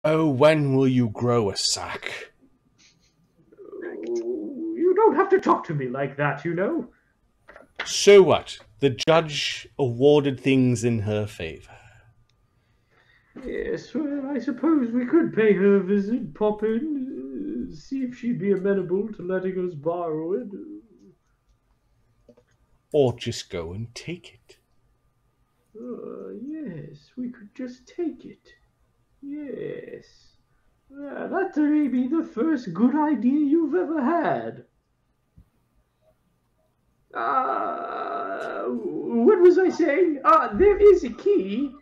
Oh, when will you grow a sack? Oh, you don't have to talk to me like that, you know. So what? The judge awarded things in her favor. Yes, well, I suppose we could pay her a visit, pop in, see if she'd be amenable to letting us borrow it. Or just go and take it. Yes, we could just take it. Yes. That may be the first good idea you've ever had. What was I saying? There is a key.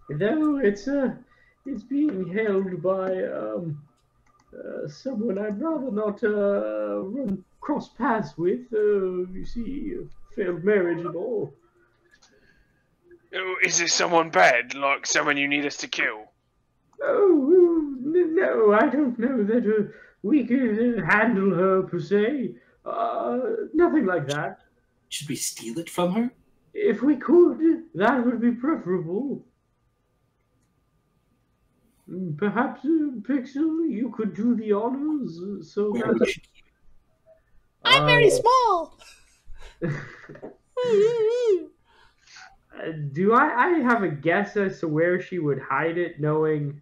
Though it's being held by someone I'd rather not run cross paths with. You see, failed marriage and all. Oh, is this someone bad, like someone you need us to kill? Oh, no, I don't know that we could handle her per se. Nothing like that. Should we steal it from her? If we could, that would be preferable. Perhaps, Pixel, you could do the honors. So Where we should keep I'm very small. Do I have a guess as to where she would hide it, knowing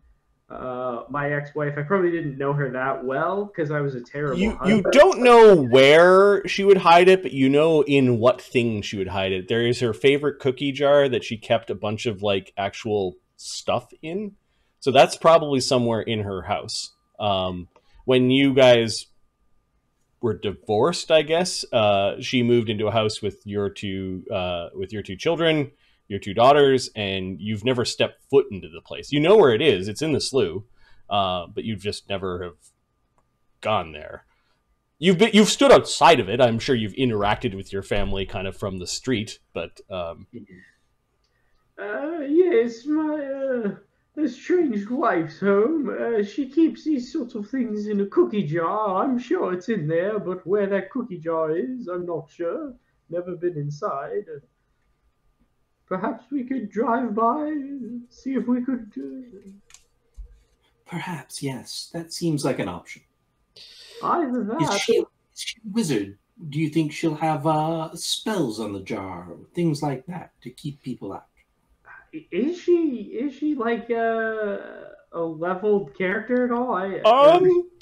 my ex-wife? I probably didn't know her that well because I was a terrible You husband. don't know where she would hide it, but you know in what thing she would hide it. There is her favorite cookie jar that she kept a bunch of like actual stuff in. So that's probably somewhere in her house. When you guys were divorced, I guess, she moved into a house with your two children, your two daughters, and you've never stepped foot into the place. You know where it is; it's in the slough, but you've just never have gone there. You've stood outside of it. I'm sure you've interacted with your family kind of from the street, but yes, my estranged wife's home. She keeps these sorts of things in a cookie jar. I'm sure it's in there, but where that cookie jar is, I'm not sure. Never been inside. Perhaps we could drive by, see if we could. Perhaps, yes. That seems like an option. Either that. Is she a wizard? Do you think she'll have spells on the jar, or things like that, to keep people out? Is she like a leveled character at all?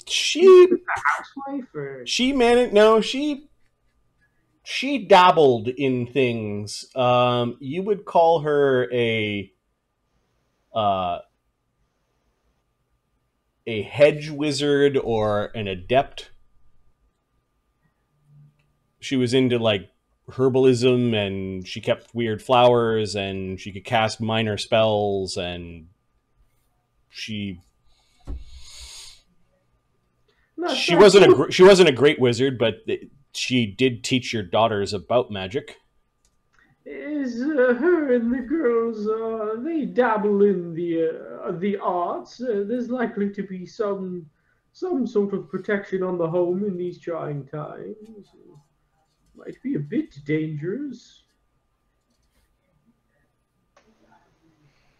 she a housewife or she managed. No, she dabbled in things. You would call her a hedge wizard or an adept. She was into like herbalism, and she kept weird flowers, and she could cast minor spells, and she wasn't a great wizard, but she did teach your daughters about magic. is her and the girls they dabble in the arts. There's likely to be some sort of protection on the home in these trying times. Might be a bit dangerous.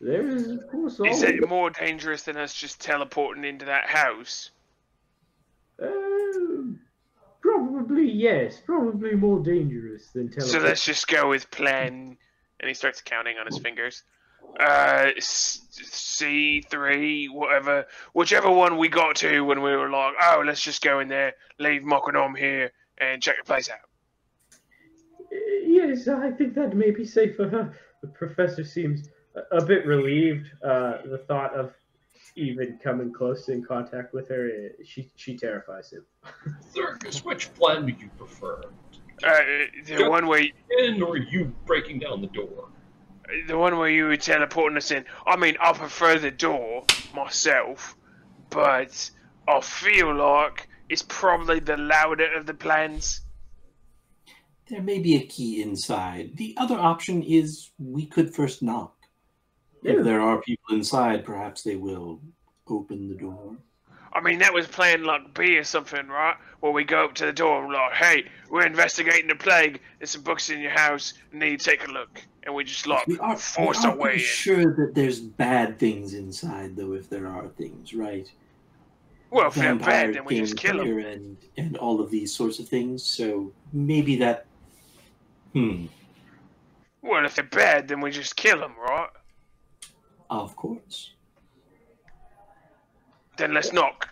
There is, of course, Is it more dangerous than us just teleporting into that house? Probably yes. Probably more dangerous than So let's just go with plan. And he starts counting on his fingers. C3, whatever, whichever one we got to when we were like, oh, let's just go in there, leave Mokonom here, and check the place out. Yes, I think that may be safer. The professor seems a bit relieved. The thought of even coming close in contact with her, she terrifies him. Thurgus, which plan do you prefer? The one where in, or you breaking down the door? The one where you were teleporting us in. I mean, I prefer the door myself, but I feel like it's probably the louder of the plans. There may be a key inside. The other option is we could first knock. Yeah. If there are people inside, perhaps they will open the door. I mean, that was plan like B or something, right? Where we go up to the door and we're like, hey, we're investigating the plague. There's some books in your house. You need to take a look. And we just like We force our are way pretty in. sure that there's bad things inside, though, if there are things, right? Well, if they're Vampire bad, then we just kill them. vampire and all of these sorts of things. So maybe that. Well, if they're bad, then we just kill them, right? Of course. Then let's knock.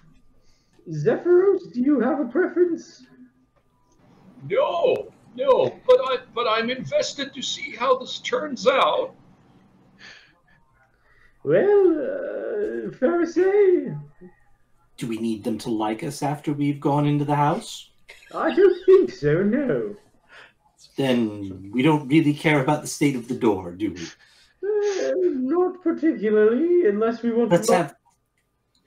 Zephyros, do you have a preference? No, but I'm invested to see how this turns out. Well, Pharisee, Do we need them to like us after we've gone into the house? I don't think so, no. Then we don't really care about the state of the door, do we? Not particularly, unless we want Let's to...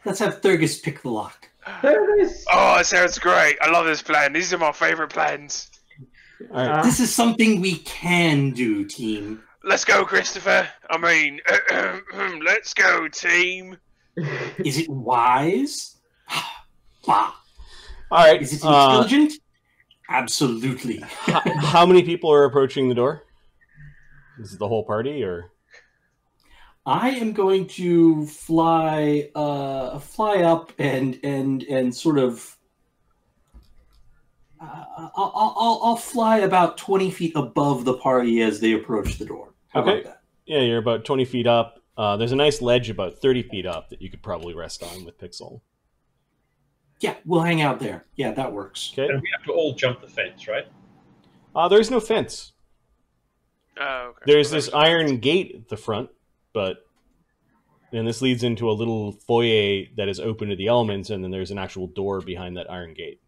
have Thurgus pick the lock. Thurgus! Oh, it sounds great. I love this plan. These are my favorite plans. All right. This is something we can do, team. Let's go, Christopher. I mean, let's go, team. Is it wise? Bah. All right. Is it intelligent? Absolutely. How many people are approaching the door? Is it the whole party, or? I am going to fly up and sort of. I'll fly about 20 feet above the party as they approach the door. How about that? Yeah, you're about 20 feet up. There's a nice ledge about 30 feet up that you could probably rest on with Pixel. Yeah, we'll hang out there. Yeah, that works. Okay. And we have to all jump the fence, right? There's no fence. Oh, okay. There's this iron gate at the front, and this leads into a little foyer that is open to the elements, and then there's an actual door behind that iron gate.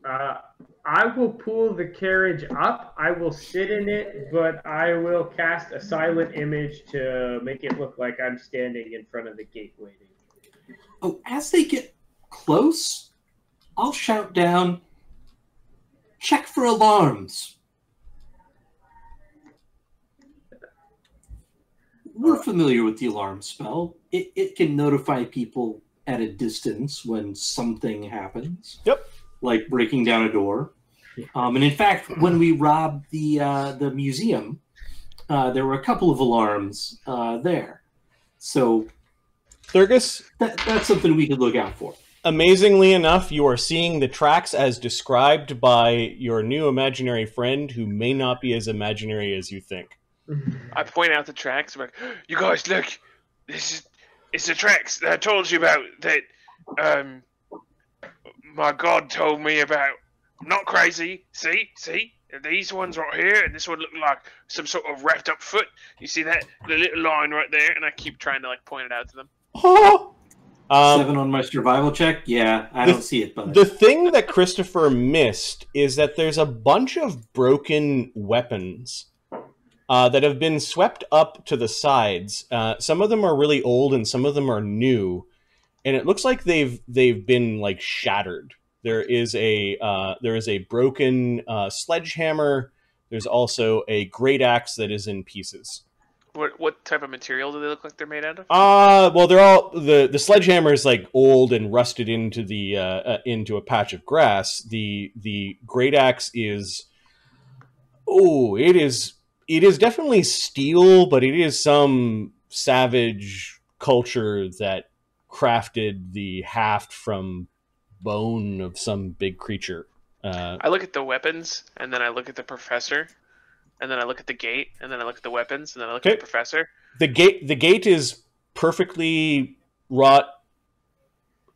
I will pull the carriage up. I will sit in it, but I will cast a silent image to make it look like I'm standing in front of the gate waiting. Oh, as they get close, I'll shout down, check for alarms. We're familiar with the alarm spell. It can notify people at a distance when something happens. Yep. Like breaking down a door. And in fact, when we robbed the museum, there were a couple of alarms there. So Thurgus, that's something we could look out for. amazingly enough, you are seeing the tracks as described by your new imaginary friend, who may not be as imaginary as you think. I point out the tracks. I'm like, you guys, look, it's the tracks that I told you about that my god told me about. I'm not crazy. See? These ones right here, and this one look like some sort of wrapped up foot. You see that? The little line right there, and I keep trying to like point it out to them. 7 on my survival check? Yeah, I don't see it, but... The thing that Christopher missed is that there's a bunch of broken weapons that have been swept up to the sides. Some of them are really old, and some of them are new, and it looks like they've been like shattered. There is a broken sledgehammer. There's also a great axe that is in pieces. What type of material do they look like they're made out of? Well, they're all the sledgehammer is like old and rusted into the into a patch of grass. The great axe is it is definitely steel, but it is some savage culture that crafted the haft from bone of some big creature. I look at the weapons, and then I look at the professor, and then I look at the gate, and then I look at the weapons, and then I look at the professor. The gate is perfectly wrought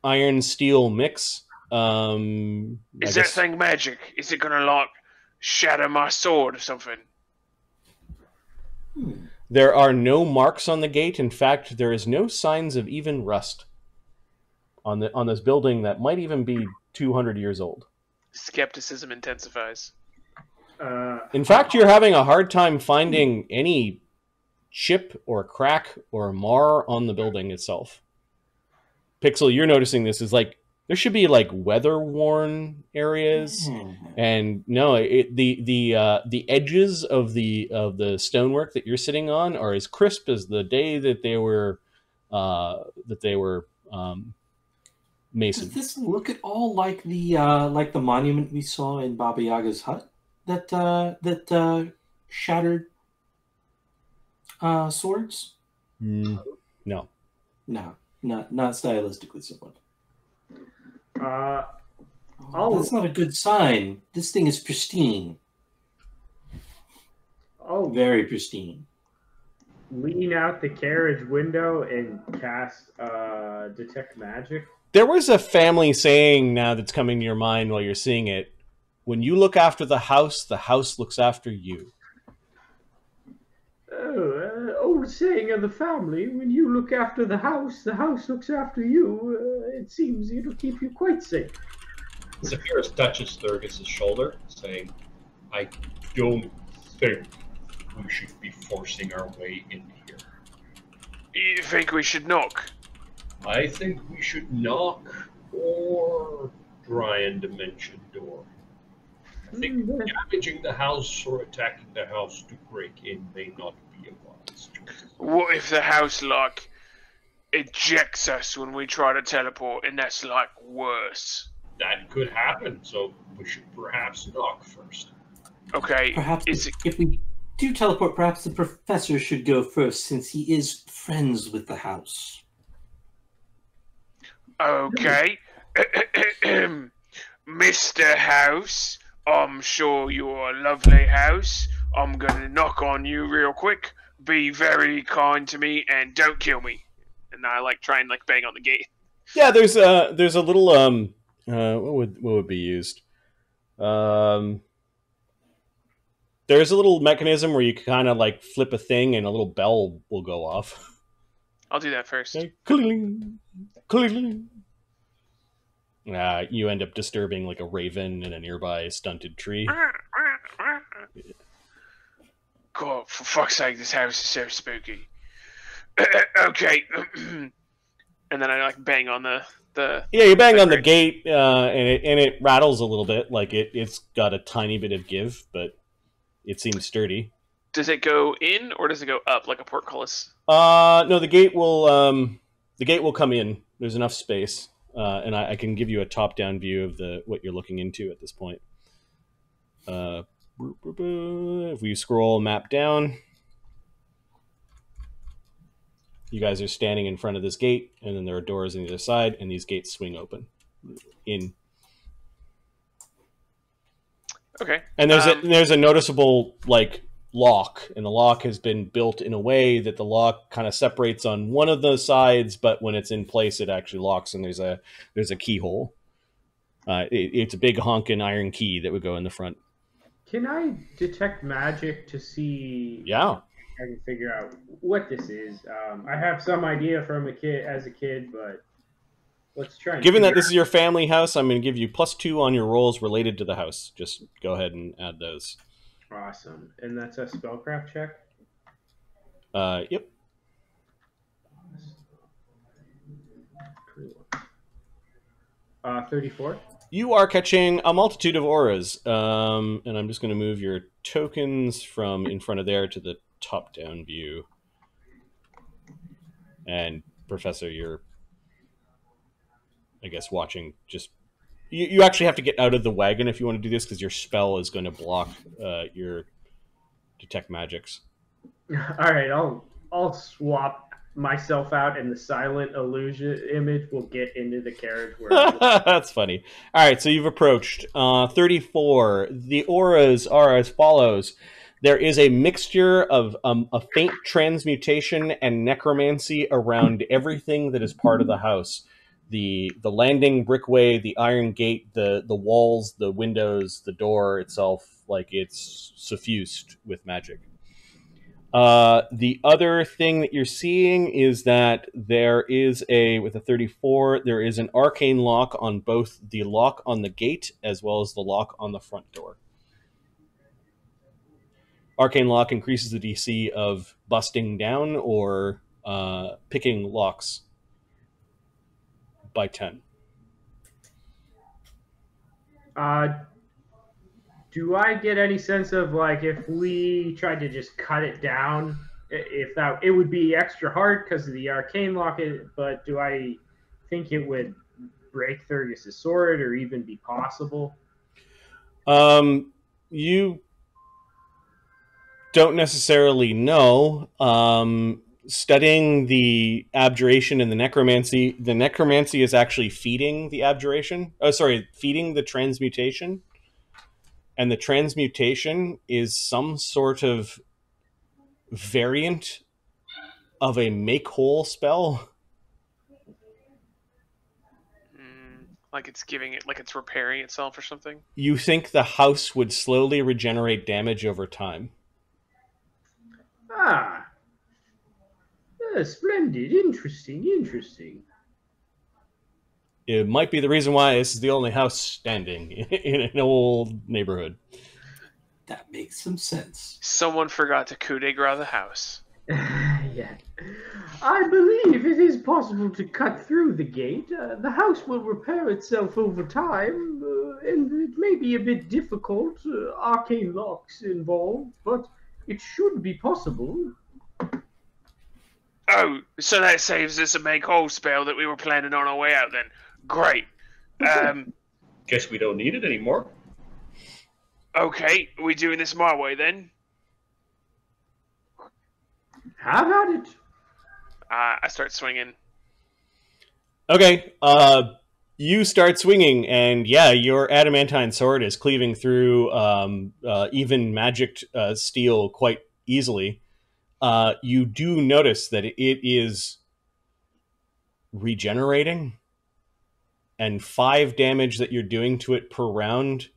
iron steel mix. Is that thing magic? Is it gonna like shatter my sword or something? There are no marks on the gate. In fact, there is no signs of even rust on this building that might even be 200 years old. Skepticism intensifies. In fact, you're having a hard time finding any chip or crack or mar on the building itself. Pixel, you're noticing this is like there should be like weather-worn areas, and no, the edges of the stonework that you're sitting on are as crisp as the day that they were Mason. Does this look at all like the monument we saw in Baba Yaga's hut? That shattered swords? No. No, not stylistically so. That's not a good sign. This thing is pristine. Oh, Very pristine. lean out the carriage window and cast detect magic. There was a family saying now that's coming to your mind while you're seeing it. When you look after the house looks after you. Oh, old saying of the family, when you look after the house looks after you. It seems it'll keep you quite safe. Zephyros touches Thurgus' shoulder, saying, I don't think we should be forcing our way in here. You think we should knock? I think we should knock or try and dimension door. I think damaging the house or attacking the house to break in may not be a wise choice. What if the house, like, ejects us when we try to teleport, and that's, like, worse? That could happen, so we should perhaps knock first. Okay, Perhaps if we do teleport, perhaps the professor should go first, since he is friends with the house. Okay. Mr. House, I'm sure you're a lovely house. I'm gonna knock on you real quick. Be very kind to me and don't kill me. And I try and bang on the gate. Yeah, there's a little what would be used? There's a little mechanism where you kind of flip a thing and a little bell will go off. I'll do that first. Cling, cling. You end up disturbing a raven in a nearby stunted tree. God, for fuck's sake, this house is so spooky. Okay. And then I bang on the Yeah, you bang on the gate, and it rattles a little bit. It's got a tiny bit of give, but it seems sturdy. Does it go in or does it go up like a portcullis? No, the gate will come in. There's enough space, and I can give you a top-down view of what you're looking into at this point. If we scroll map down, you guys are standing in front of this gate, and then there are doors on either side, and these gates swing open. In. Okay. And there's a noticeable lock, and the lock has been built in a way that the lock kind of separates on one of the sides, but when it's in place, it actually locks, and there's a keyhole. It's a big honking iron key that would go in the front. Can I detect magic to see? Yeah. I can figure out what this is. I have some idea from as a kid, but let's try. Given that this is your family house, I'm going to give you +2 on your rolls related to the house. Just go ahead and add those. Awesome. And that's a spellcraft check? Yep. 34. You are catching a multitude of auras, and I'm just going to move your tokens from in front of there to the top-down view. And Professor, you're, I guess, watching. Just you actually have to get out of the wagon if you want to do this, because your spell is going to block your detect magics. All right, I'll swap myself out, and the silent illusion image will get into the carriage. That's funny. All right, so you've approached 34. The auras are as follows. There is a mixture of a faint transmutation and necromancy around everything that is part of the house. The landing brickway, the iron gate, the walls, the windows, the door itself, it's suffused with magic. The other thing that you're seeing is that there is with a 34, there is an arcane lock on both the lock on the gate as well as the lock on the front door. Arcane lock increases the DC of busting down or picking locks by 10. Do I get any sense of if we tried to just cut it down, if that it would be extra hard because of the arcane lock? But do I think it would break Thurgus' sword or even be possible? You don't necessarily know. Studying the abjuration and the necromancy is actually feeding the abjuration. Oh, sorry, feeding the transmutation. And the transmutation is some sort of variant of a make whole spell. Like it's giving it, like it's repairing itself or something? You think the house would slowly regenerate damage over time. Ah. Splendid. Interesting. It might be the reason why this is the only house standing in an old neighborhood. That makes some sense. Someone forgot to coup de grace the house. Yeah. I believe it is possible to cut through the gate. The house will repair itself over time, and it may be a bit difficult. Arcane locks involved, but it should be possible. Oh, so that saves us a make whole spell that we were planning on our way out then. Great. Guess we don't need it anymore. Okay, are we doing this my way then? Have at it. I start swinging. Okay, you start swinging, and yeah, your adamantine sword is cleaving through even magicked steel quite easily. You do notice that it is regenerating, and 5 damage that you're doing to it per round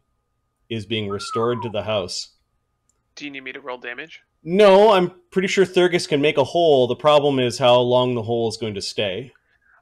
is being restored to the house. Do you need me to roll damage? No, I'm pretty sure Thurgus can make a hole. The problem is how long the hole is going to stay.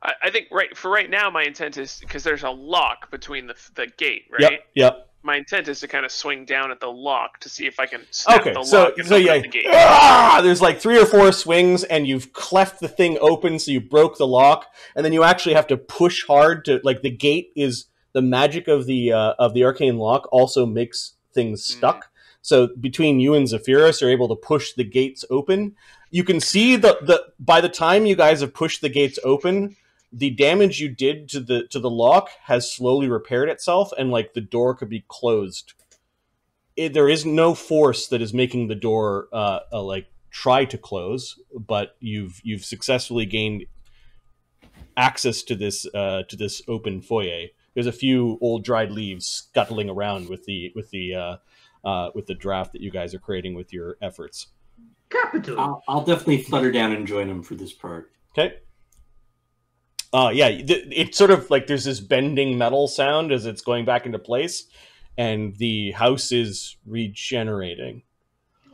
I think right now my intent is, because there's a lock between the gate, right? Yep. My intent is to kind of swing down at the lock to see if I can snap the lock and open up the gate. There's like 3 or 4 swings, and you've cleft the thing open, so you broke the lock, and then you actually have to push hard to, like, the gate is the magic of the arcane lock also makes things stuck. So between you and Zephyros are able to push the gates open. You can see the by the time you guys have pushed the gates open, the damage you did to the lock has slowly repaired itself, and like the door could be closed. There is no force that is making the door like try to close, but you've successfully gained access to this open foyer. There's a few old dried leaves scuttling around with the draft that you guys are creating with your efforts. Capital. I'll definitely flutter down and join them for this part. Okay. Yeah, it's sort of like there's this bending metal sound as it's going back into place, and the house is regenerating.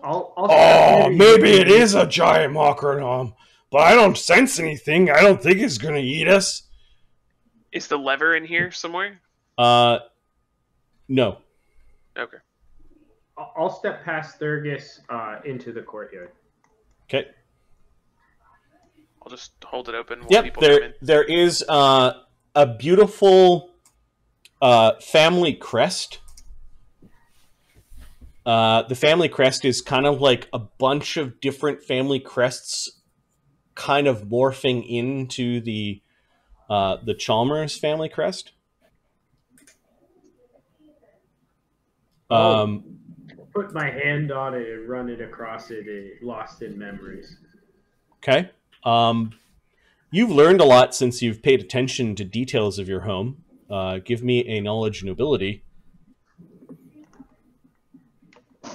Maybe it is a giant macronom, but I don't sense anything. I don't think it's going to eat us. Is the lever in here somewhere? No. Okay. I'll step past Thurgus into the courtyard. Okay. I'll just hold it open while people come in. There is a beautiful family crest. The family crest is kind of like a bunch of different family crests kind of morphing into the Chalmers family crest. Put my hand on it and run it across it, lost in memories. Okay. You've learned a lot since you've paid attention to details of your home. Give me a knowledge nobility. I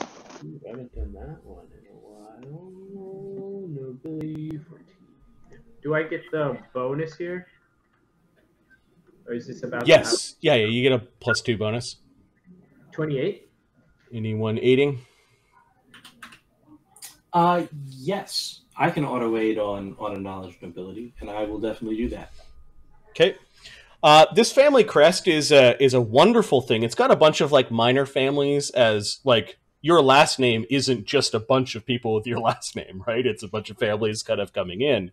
haven't done that one in a while. Nobility 14. Do I get the bonus here? Or is this about... Yes. Yeah, you get a +2 bonus. 28? Anyone aiding? Yes. I can auto-aid on a knowledge nobility, and I will definitely do that. Okay. This family crest is a wonderful thing. It's got a bunch of like minor families, as like your last name isn't just a bunch of people with your last name, right? It's a bunch of families kind of coming in.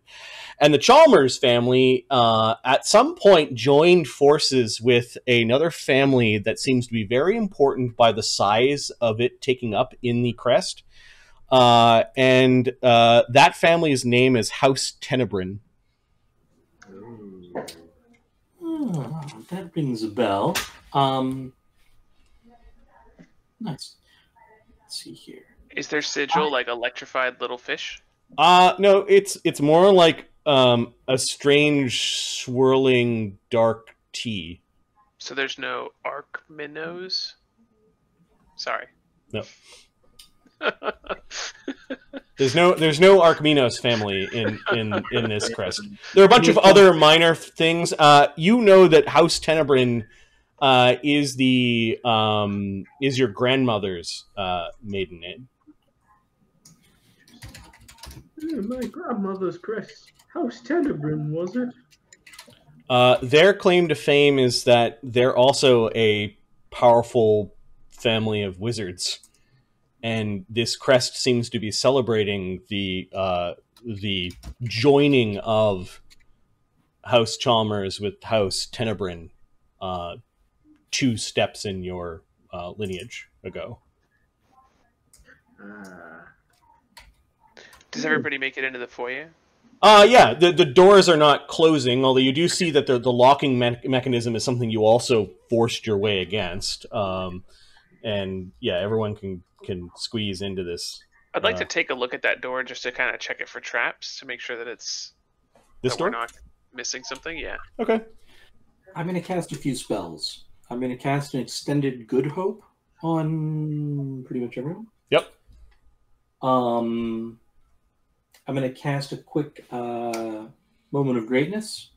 And the Chalmers family at some point joined forces with another family that seems to be very important by the size of it taking up in the crest. And that family's name is House Tenebrin. That rings a bell. Nice. Let's see here. Is their sigil like electrified little fish? No, it's more like a strange swirling dark tea. So there's no arc minnows? Sorry. No. There's no Archminos family in this crest. There are a bunch of other minor things. You know that House Tenebrin is your grandmother's maiden name. My grandmother's crest. House Tenebrin, was it? Their claim to fame is that they're also a powerful family of wizards, and this crest seems to be celebrating the joining of House Chalmers with House Tenebrin 2 steps in your lineage ago. Does everybody make it into the foyer? Yeah, the doors are not closing, although you do see that the locking mechanism is something you also forced your way against. And yeah, everyone can squeeze into this. I'd like to take a look at that door just to kind of check it for traps to make sure that We're not missing something. Yeah. Okay. I'm going to cast a few spells. I'm going to cast an extended Good Hope on pretty much everyone. Yep. I'm going to cast a quick Moment of Greatness.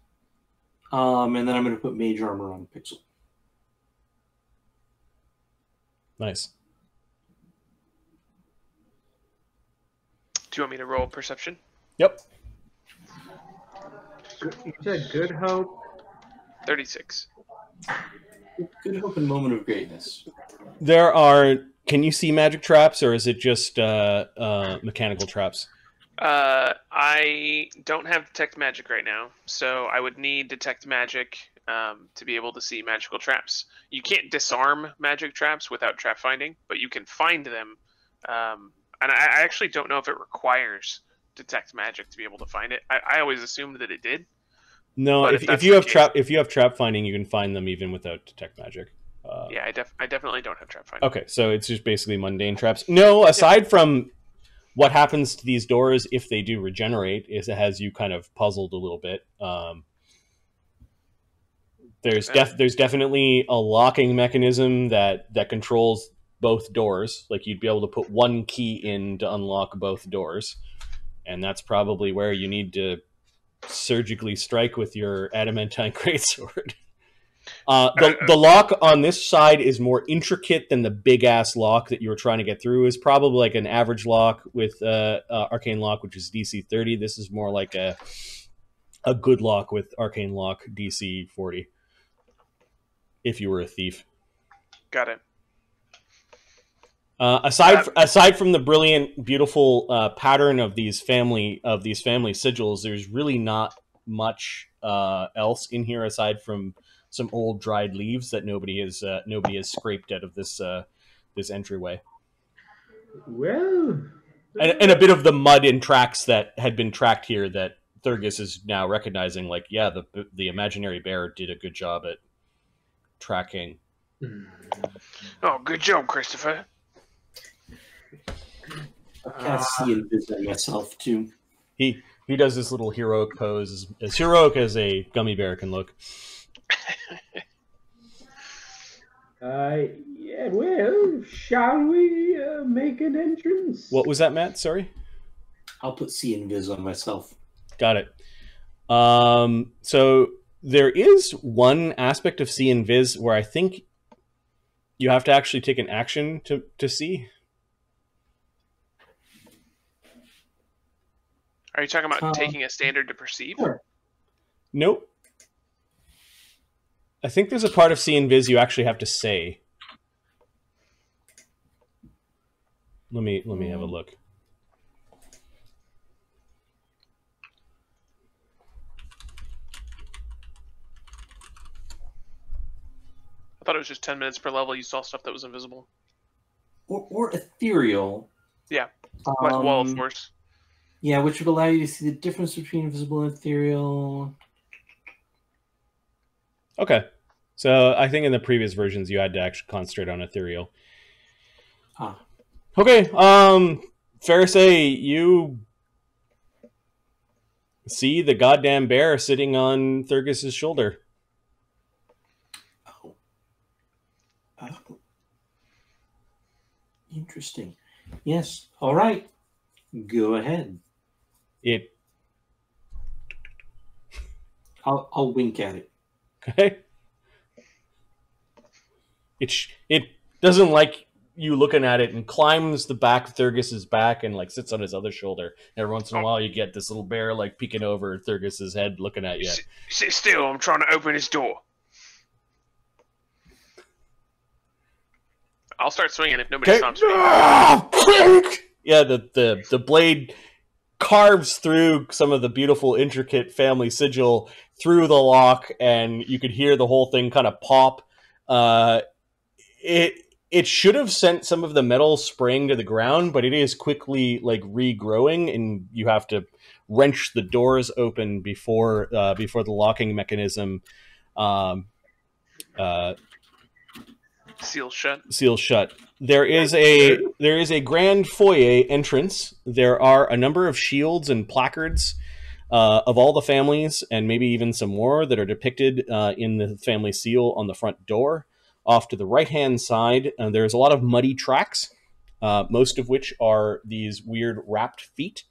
And then I'm going to put Mage Armor on Pixel. Nice. Do you want me to roll perception? Yep. You said Good Hope? 36. Good Hope and Moment of Greatness. There are... Can you see magic traps, or is it just mechanical traps? I don't have Detect Magic right now, so I would need Detect Magic to be able to see magical traps. You can't disarm magic traps without trap finding, but you can find them. And I actually don't know if it requires Detect Magic to be able to find it. I always assumed that it did. No, if you have trap finding, you can find them even without Detect Magic. Yeah, I definitely don't have trap finding. Okay, so it's just basically mundane traps. No, aside from what happens to these doors if they do regenerate, is it has you kind of puzzled a little bit. There's definitely a locking mechanism that controls both doors. Like you'd be able to put one key in to unlock both doors, and that's probably where you need to surgically strike with your adamantine greatsword. The lock on this side is more intricate than the big ass lock that you were trying to get through. Is probably like an average lock with arcane lock, which is DC 30. This is more like a good lock with arcane lock DC 40. If you were a thief, got it. Aside from the brilliant, beautiful pattern of these family sigils, there's really not much else in here aside from some old dried leaves that nobody has scraped out of this entryway. Well, and a bit of the mud and tracks that had been tracked here that Thurgus is now recognizing. Like, yeah, the imaginary bear did a good job at tracking. Oh, good job, Christopher. I cast See and Visit myself too. He does this little heroic pose, as heroic as a gummy bear can look. Yeah, well, shall we make an entrance? What was that, Matt? Sorry? I'll put See and Vis on myself. Got it. So there is one aspect of See and Viz where I think you have to actually take an action to see. Are you talking about taking a standard to perceive? Sure. Nope. I think there's a part of See and Viz you actually have to say. Let me have a look. I thought it was just 10 minutes per level. You saw stuff that was invisible. Or ethereal. Yeah, like Wall of Force. Yeah, which would allow you to see the difference between invisible and ethereal. Okay. So I think in the previous versions you had to actually concentrate on ethereal. Ah. Okay. Pharisee, you see the goddamn bear sitting on Thurgus's shoulder. Oh. Oh. Interesting. Yes. All right. Go ahead. I'll wink at it. Okay. It doesn't like you looking at it and climbs the back of Thurgus's back and like sits on his other shoulder. Every once in a while, you get this little bear like peeking over Thurgus's head, looking at you. Sit still. I'm trying to open his door. I'll start swinging if nobody stops me. Yeah, the blade carves through some of the beautiful, intricate family sigil through the lock, and you could hear the whole thing kind of pop. It should have sent some of the metal spraying to the ground, but it is quickly like regrowing, and you have to wrench the doors open before the locking mechanism Seal shut. There is a grand foyer entrance. There are a number of shields and placards of all the families, and maybe even some more that are depicted in the family seal on the front door. Off to the right-hand side, there's a lot of muddy tracks, most of which are these weird wrapped feet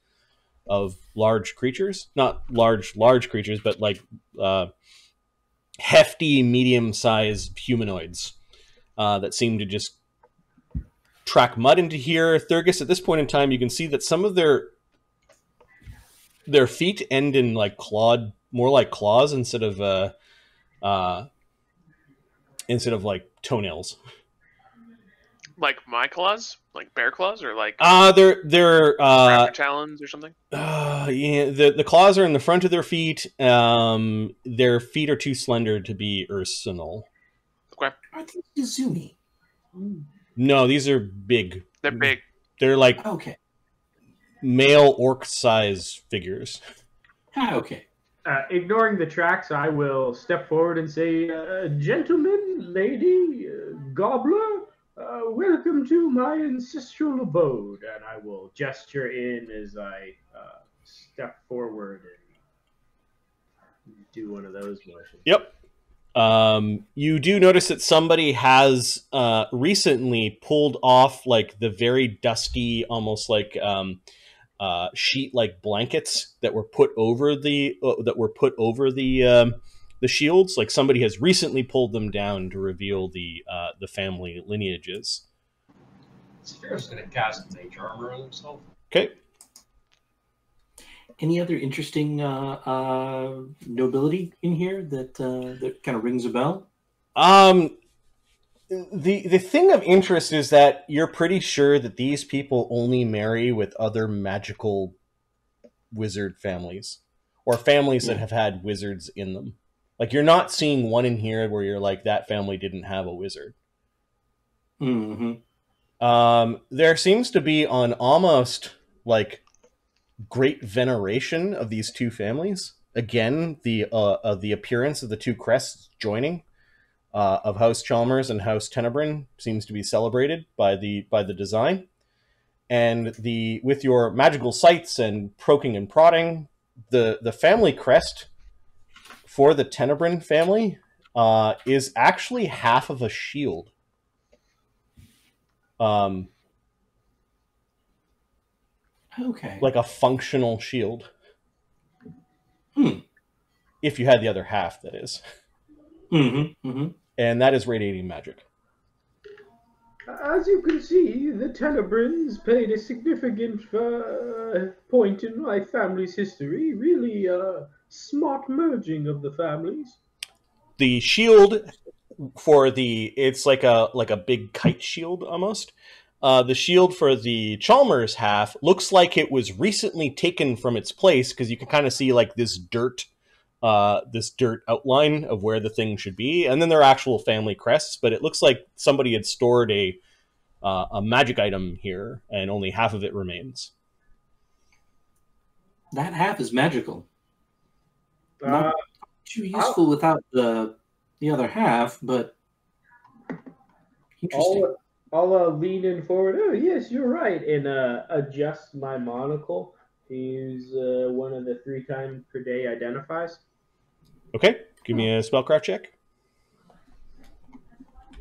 of large creatures. Not large creatures, but like hefty, medium-sized humanoids that seem to just track mud into here. Thurgus, at this point in time, you can see that some of their feet end in like more like claws instead of like toenails. Like my claws? Like bear claws? Or like they're raptor talons or something? Yeah, the claws are in the front of their feet. Their feet are too slender to be ursonal. Okay. Are they Izumi? No, these are big. They're big. They're like Okay. male orc size figures. Okay. Ignoring the tracks, I will step forward and say, gentlemen, lady, gobbler, welcome to my ancestral abode. And I will gesture in as I step forward and do one of those motions. Yep. You do notice that somebody has recently pulled off like the very dusty, almost like sheet-like blankets that were put over the shields. Like somebody has recently pulled them down to reveal the family lineages. Zephyros going to cast mage armor on himself. Okay. Any other interesting nobility in here that kind of rings a bell? The thing of interest is that you're pretty sure that these people only marry with other magical wizard families or families that have had wizards in them. Like you're not seeing one in here where you're like, that family didn't have a wizard. Mm-hmm. There seems to be an almost like great veneration of these two families. Again, the appearance of the two crests joining of House Chalmers and House Tenebrin seems to be celebrated by the design. And with your magical sights and poking and prodding, the family crest for the Tenebrin family is actually half of a shield. Okay. Like a functional shield. Hmm. If you had the other half, that is. Mm-hmm. Mm-hmm. And that is radiating magic. As you can see, the Tenebrins played a significant point in my family's history. Really smart merging of the families. The shield it's like a big kite shield almost. The shield for the Chalmers half looks like it was recently taken from its place because you can kind of see like this dirt outline of where the thing should be, and then there are actual family crests. But it looks like somebody had stored a magic item here, and only half of it remains. That half is magical. Not too useful without the the other half, but interesting. I'll lean in forward. Oh, yes, you're right. And adjust my monocle to use one of the 3 times per day identifies. Okay, give me a spellcraft check.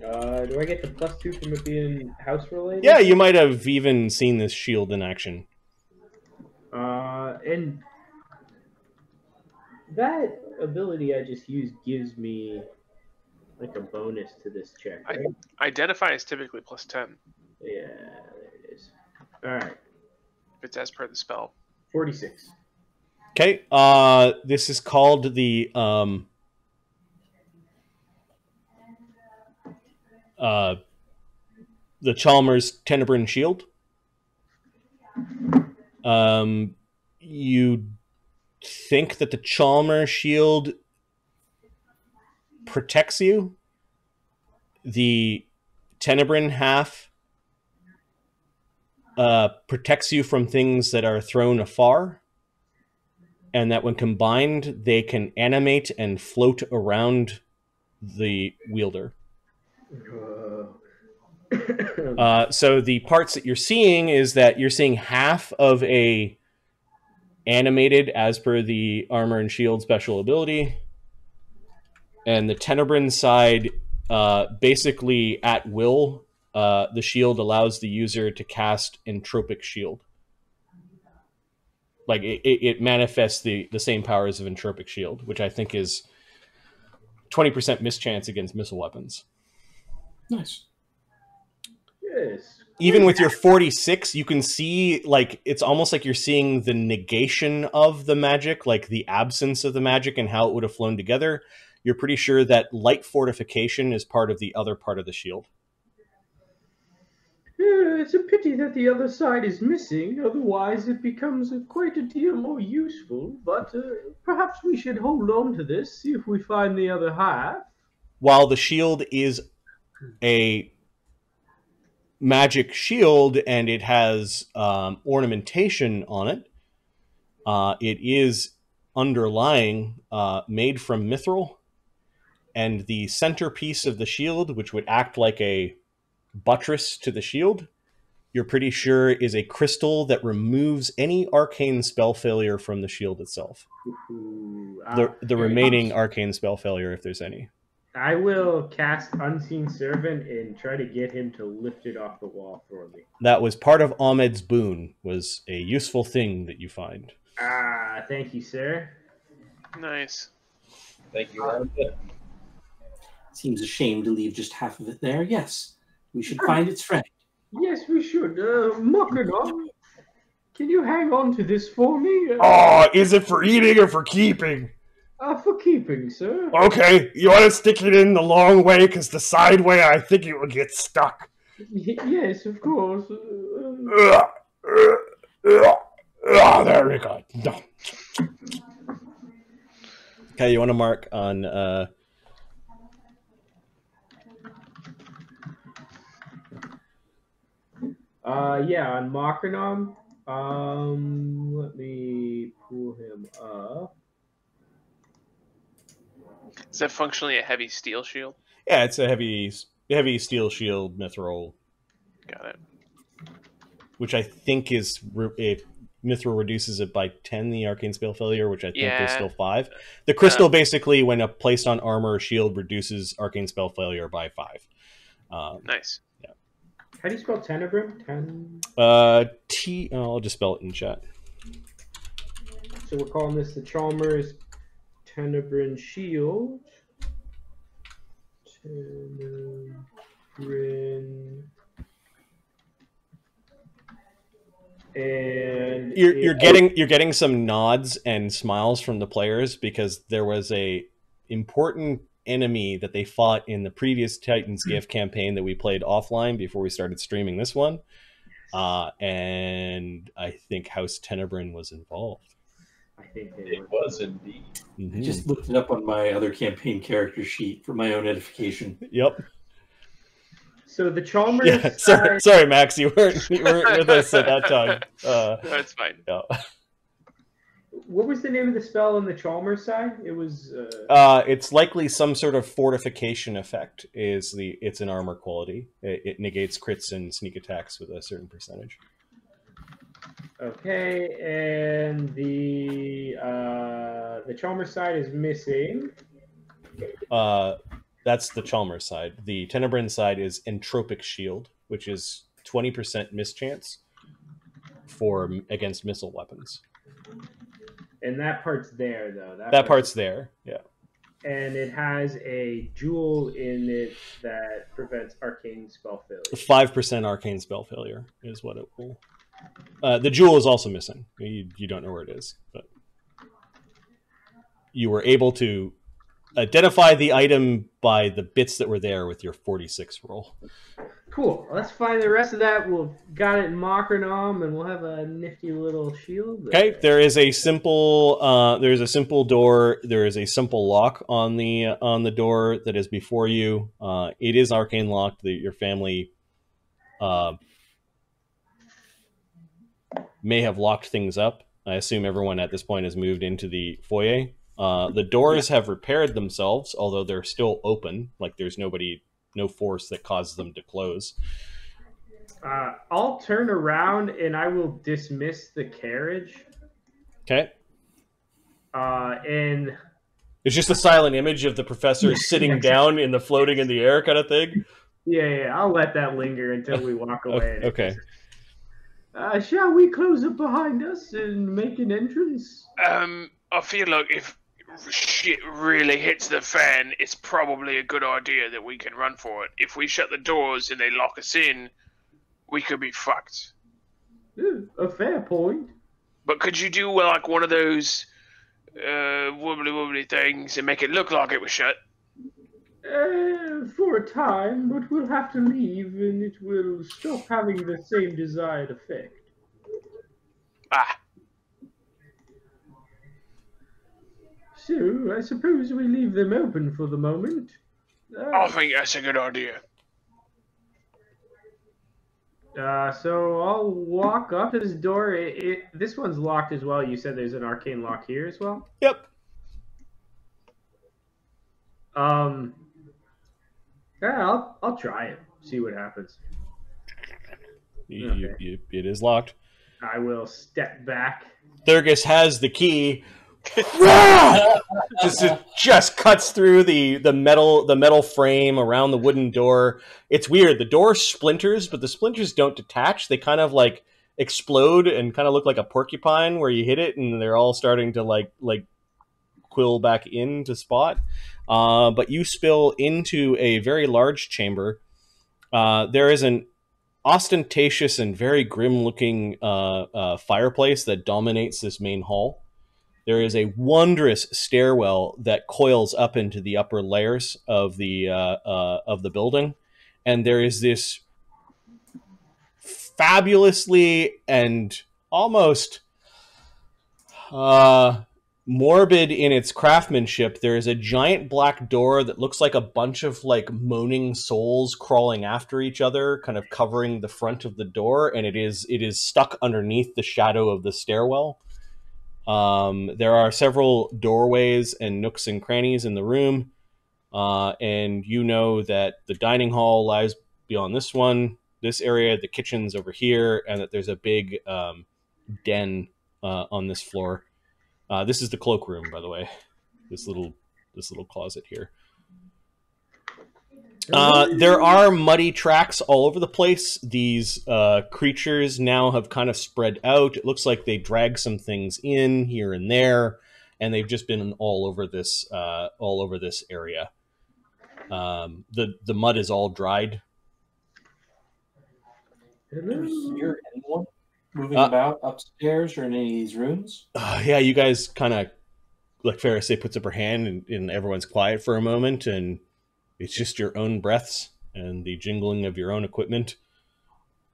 Do I get the +2 from it being house related? Yeah, you might have even seen this shield in action. And that ability I just used gives me like a bonus to this check, right? Identify is typically +10. Yeah, there it is. All right. If it's as per the spell. 46. Okay, this is called the Chalmers Tenebrin Shield. You think that the Chalmers Shield protects you. The Tenebrin half protects you from things that are thrown afar, and that when combined, they can animate and float around the wielder. So the parts that you're seeing is that you're seeing half of a animated as per the armor and shield special ability, and the Tenebrin side basically at will. The shield allows the user to cast entropic shield. Like it manifests the same powers of entropic shield, which I think is 20% mischance against missile weapons. Nice. Yes. Even with your 46, you can see, like, it's almost like you're seeing the negation of the magic, like the absence of the magic and how it would have flown together. You're pretty sure that light fortification is part of the other part of the shield. It's a pity that the other side is missing, otherwise it becomes quite a deal more useful, but perhaps we should hold on to this, see if we find the other half. While the shield is a magic shield and it has ornamentation on it, it is underlying made from mithril, and the centerpiece of the shield, which would act like a buttress to the shield, you're pretty sure is a crystal that removes any arcane spell failure from the shield itself. The remaining arcane spell failure, if there's any. I will cast Unseen Servant and try to get him to lift it off the wall for me. That was part of Ahmed's boon, was a useful thing that you find. Thank you, sir. Nice. Thank you. Seems a shame to leave just half of it there. Yes, we should find its friend. Yes, we should. Mockernon, can you hang on to this for me? Is it for eating or for keeping? For keeping, sir. Okay, you want to stick it in the long way, because the side way, I think it will get stuck. Yes, of course. There we go. No. Okay, you want to mark on... Yeah, on Mockernon. Let me pull him up. Is that functionally a heavy steel shield? Yeah, it's a heavy steel shield mithril. Got it. Which I think is... Mithril reduces it by 10, the arcane spell failure, which I think there's still 5. The crystal basically, when placed on armor or shield, reduces arcane spell failure by 5. Nice. Yeah. How do you spell Tenebrin? I'll just spell it in chat. So we're calling this the Chalmers Tenebrin Shield. Tenebrin. And you're getting some nods and smiles from the players, because there was a important enemy that they fought in the previous Titan's Gift campaign that we played offline before we started streaming this one, and I think House Tenebrin was involved. I think it was indeed. Mm-hmm. I just looked it up on my other campaign character sheet for my own edification. Yep. So the Chalmers... Yeah, sorry, Max, you weren't with us at that time. That's fine. Yeah. what was the name of the spell on the Chalmers side? It was. It's likely some sort of fortification effect. It's an armor quality. It negates crits and sneak attacks with a certain percentage. Okay, and the Chalmers side is missing. That's the Chalmers side. The Tenebrine side is entropic shield, which is 20% mischance against missile weapons. And that part's there, though. That part's there, yeah. And it has a jewel in it that prevents arcane spell failure. 5% arcane spell failure is what it will. The jewel is also missing. You don't know where it is, but you were able to identify the item by the bits that were there with your 46 roll. Cool. Let's find the rest of that. We'll got it in Mockernam, and we'll have a nifty little shield. Okay, there is a simple door. There is a simple lock on the door that is before you. It is arcane locked. Your family may have locked things up. I assume everyone at this point has moved into the foyer. The doors have repaired themselves, although they're still open. Like there's no force that causes them to close. I'll turn around and I will dismiss the carriage. Okay. And it's just a silent image of the professor sitting down in the floating in the air kind of thing. Yeah. I'll let that linger until we walk away. Okay. Shall we close it behind us and make an entrance? I feel like if shit really hits the fan, it's probably a good idea that we can run for it. If we shut the doors and they lock us in, we could be fucked. A fair point. But could you do like one of those wobbly things and make it look like it was shut? For a time, but we'll have to leave and it will stop having the same desired effect. Ah. So, I suppose we leave them open for the moment. I think that's a good idea. So I'll walk up to this door. This one's locked as well. You said there's an arcane lock here as well? Yep. Yeah, I'll try it. See what happens. It is locked. I will step back. Thurgus has the key. just cuts through the metal frame around the wooden door. It's weird. The door splinters, but the splinters don't detach. They kind of like explode and kind of look like a porcupine where you hit it, and they're all starting to like quill back into spot. But you spill into a very large chamber. There is an ostentatious and very grim-looking fireplace that dominates this main hall. There is a wondrous stairwell that coils up into the upper layers of the building, and there is this fabulously and almost morbid in its craftsmanship. There is a giant black door that looks like a bunch of like moaning souls crawling after each other, kind of covering the front of the door, and it is stuck underneath the shadow of the stairwell. There are several doorways and nooks and crannies in the room, and you know that the dining hall lies beyond this area, the kitchen's over here, and that there's a big den on this floor. This is the cloakroom, by the way. This little closet here. There are muddy tracks all over the place. These creatures now have kind of spread out. It looks like they drag some things in here and there, and they've just been all over this area. The mud is all dried. Do you hear anyone moving about upstairs or in any of these rooms? Yeah, you guys kind of, like Pharisee puts up her hand, and everyone's quiet for a moment, and it's just your own breaths and the jingling of your own equipment,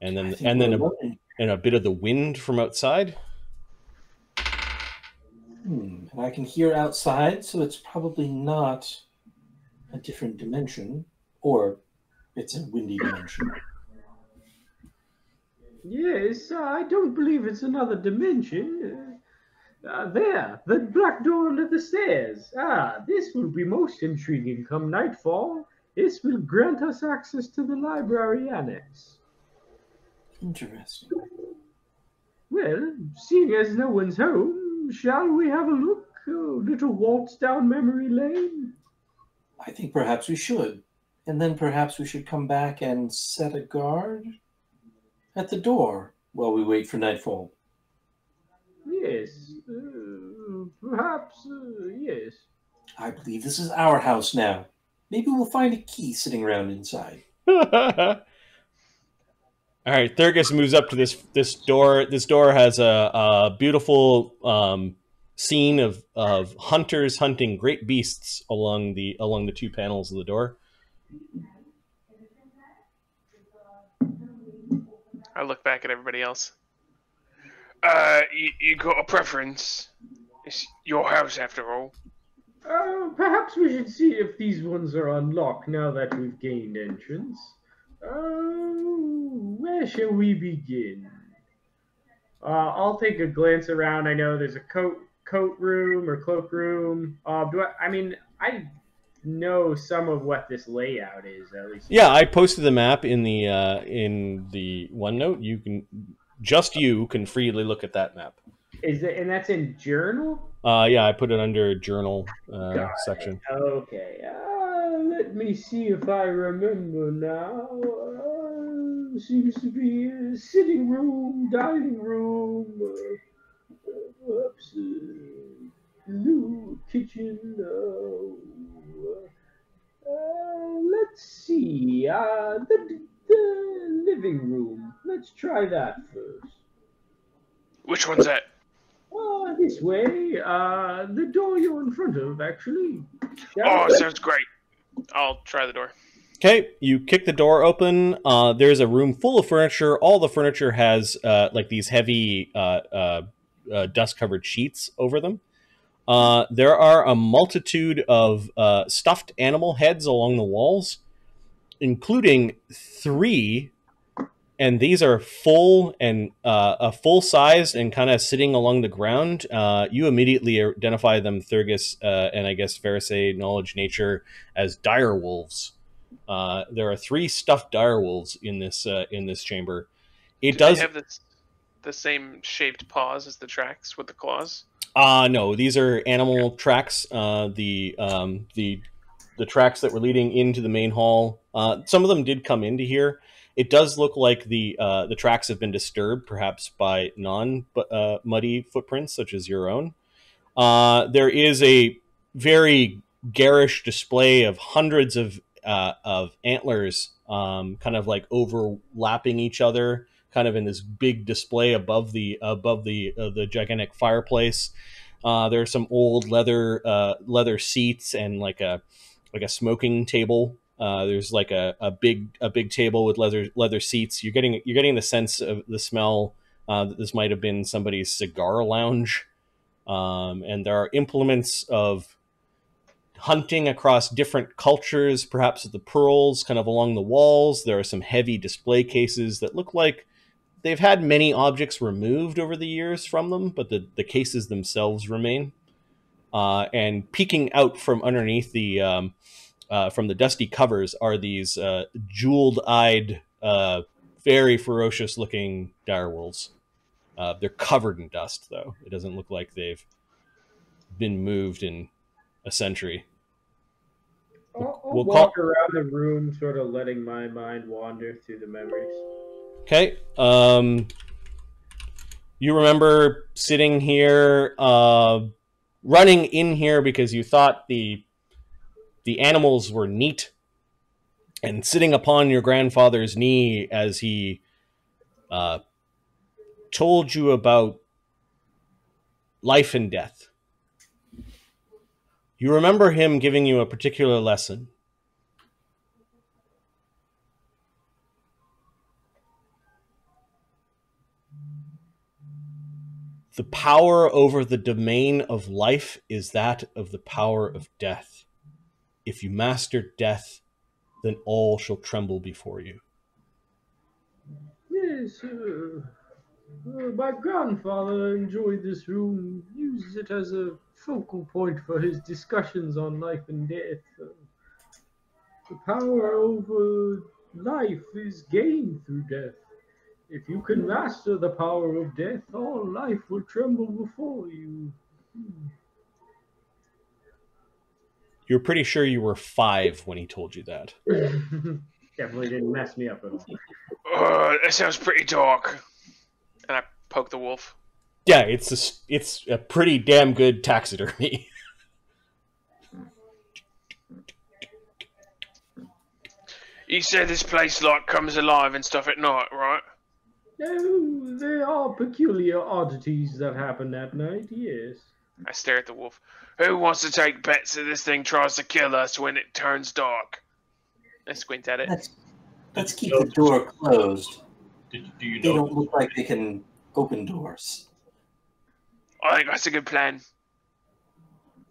and then a bit of the wind from outside. And I can hear outside, so it's probably not a different dimension, or it's a windy dimension. Yes, I don't believe it's another dimension. There, the black door under the stairs. This will be most intriguing come nightfall. This will grant us access to the library annex. Interesting. Well, seeing as no one's home, shall we have a look? A little waltz down memory lane? I think perhaps we should. And then perhaps we should come back and set a guard at the door while we wait for nightfall. Yes, perhaps, yes. I believe this is our house now. Maybe we'll find a key sitting around inside. All right, Thurgus moves up to this door. This door has a beautiful scene of hunters hunting great beasts along the two panels of the door. I look back at everybody else. You got a preference? It's your house after all. Perhaps we should see if these ones are unlocked now that we've gained entrance. Where shall we begin? I'll take a glance around. I know there's a coat room or cloak room. I know some of what this layout is, at least. Yeah, I posted the map in the OneNote. You can freely look at that map. And that's in journal? Yeah, I put it under journal section. Okay. Let me see if I remember now. Seems to be a sitting room, dining room, perhaps new kitchen. Let's see. The living room. Let's try that first. Which one's that? This way. The door you're in front of, actually. Sounds great. I'll try the door. Okay, you kick the door open. There's a room full of furniture. All the furniture has like these heavy dust-covered sheets over them. There are a multitude of stuffed animal heads along the walls, including 3, and these are full and full-sized and kind of sitting along the ground. You immediately identify them, Thurgus, and I guess Verisay, Knowledge Nature, as dire wolves. There are 3 stuffed dire wolves in this chamber. Do they have the same shaped paws as the tracks with the claws? No, these are animal tracks. The tracks that were leading into the main hall. Some of them did come into here. It does look like the tracks have been disturbed, perhaps by muddy footprints such as your own. There is a very garish display of hundreds of antlers, kind of like overlapping each other, kind of in this big display above the gigantic fireplace. There's some old leather seats and like a smoking table. There's like a big table with leather seats. You're getting the sense of the smell that this might have been somebody's cigar lounge. And there are implements of hunting across different cultures, perhaps the pearls kind of along the walls. There are some heavy display cases that look like they've had many objects removed over the years from them, but the cases themselves remain. And peeking out from underneath from the dusty covers are these jeweled-eyed, very ferocious-looking direwolves. They're covered in dust, though. It doesn't look like they've been moved in a century. I'll walk around the room, sort of letting my mind wander through the memories. Okay. You remember sitting here, running in here because you thought the animals were neat, and sitting upon your grandfather's knee as he told you about life and death. You remember him giving you a particular lesson. The power over the domain of life is that of the power of death. If you master death, then all shall tremble before you. Yes, My grandfather enjoyed this room, used it as a focal point for his discussions on life and death. The power over life is gained through death. If you can master the power of death, all life will tremble before you. You're pretty sure you were 5 when he told you that. Definitely didn't mess me up at all. That sounds pretty dark. And I poke the wolf. Yeah, it's a pretty damn good taxidermy. You said this place like comes alive and stuff at night, right? No, there are peculiar oddities that happen at night, yes. I stare at the wolf. Who wants to take bets that this thing tries to kill us when it turns dark? I squint at it. Let's keep the door closed. Do you They know? don't look like they can open doors. I think that's a good plan.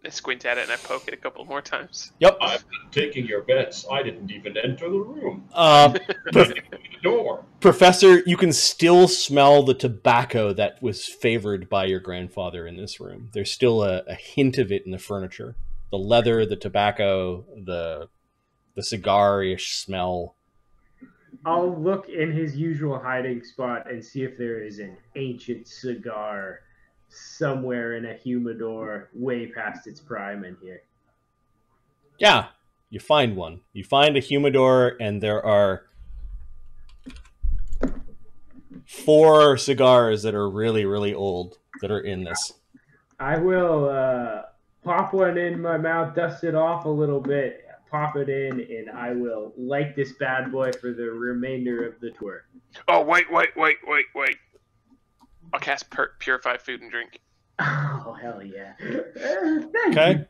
I squint at it and I poke it a couple more times. Yep. I'm not taking your bets. I didn't even enter the room. Prof- The door. Professor, you can still smell the tobacco that was favored by your grandfather in this room. There's still a hint of it in the furniture. The leather, the tobacco, the cigar-ish smell. I'll look in his usual hiding spot and see if there is an ancient cigar somewhere in a humidor way past its prime in here. Yeah, you find one. You find a humidor, and there are 4 cigars that are really, really old that are in this. I will pop one in my mouth, dust it off a little bit, pop it in, and I will light this bad boy for the remainder of the tour. Oh, wait. I'll cast Purify Food and Drink. Oh, hell yeah. Thank Okay.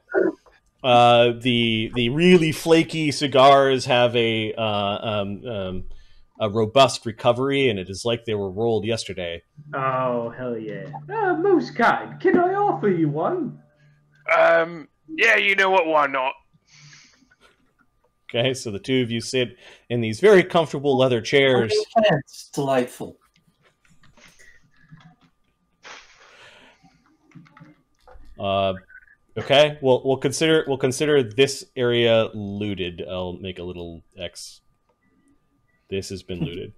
you. The really flaky cigars have a robust recovery, and it is like they were rolled yesterday. Oh, hell yeah. Most kind. Can I offer you one? Yeah, you know what? Why not? Okay, so the two of you sit in these very comfortable leather chairs. It's delightful. Okay, well we'll consider this area looted. I'll make a little X. This has been looted.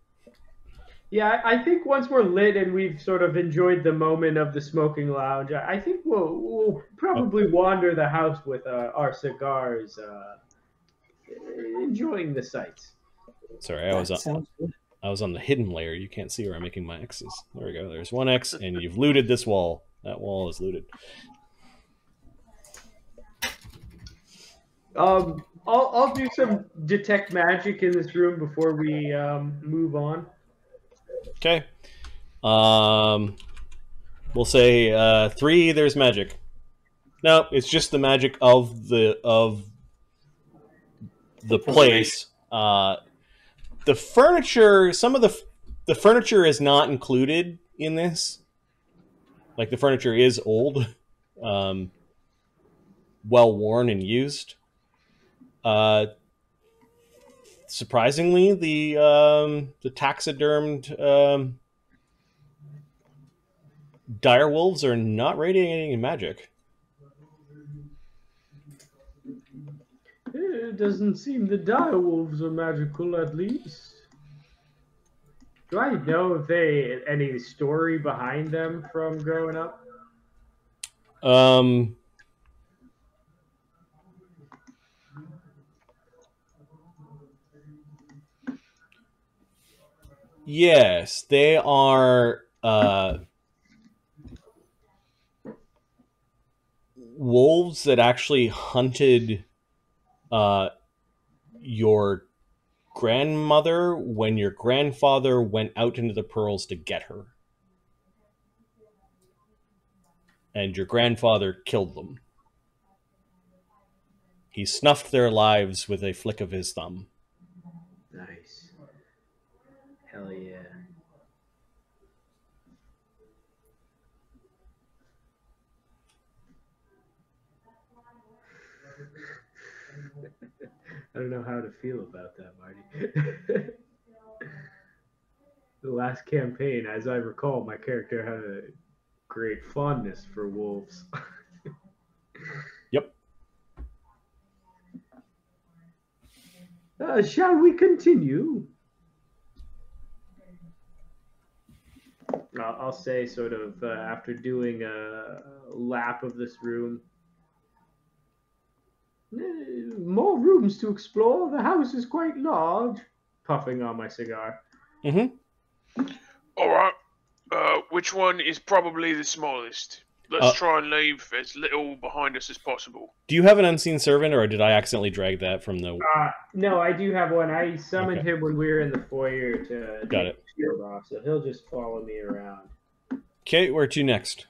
Yeah, I think once we're lit and we've sort of enjoyed the moment of the smoking lounge, I think we'll probably wander the house with our cigars, enjoying the sights. Sorry, I was on the hidden layer. You can't see where I'm making my X's. There we go. There's one X, and you've looted this wall. That wall is looted. I'll do some detect magic in this room before we move on. Okay. We'll say 3. There's magic. No, it's just the magic of the place. The furniture. Some of the furniture is not included in this. Like the furniture is old, well worn and used. Surprisingly, the taxidermed dire wolves are not radiating magic. It doesn't seem the dire wolves are magical, at least. Do I know if they any story behind them from growing up? Yes, they are wolves that actually hunted your grandmother when your grandfather went out into the pearls to get her. And your grandfather killed them. He snuffed their lives with a flick of his thumb. Nice. Hell yeah. I don't know how to feel about that, Marty. the last campaign, as I recall, my character had a great fondness for wolves. Yep. Shall we continue? I'll say, sort of, after doing a lap of this room. More rooms to explore. The house is quite large. Puffing on my cigar. Mm-hmm. All right. Which one is probably the smallest? Let's try and leave as little behind us as possible. Do you have an unseen servant, or did I accidentally drag that from the... No, I do have one. I summoned him when we were in the foyer to Got it. Shield off, so he'll just follow me around. Okay, where to next?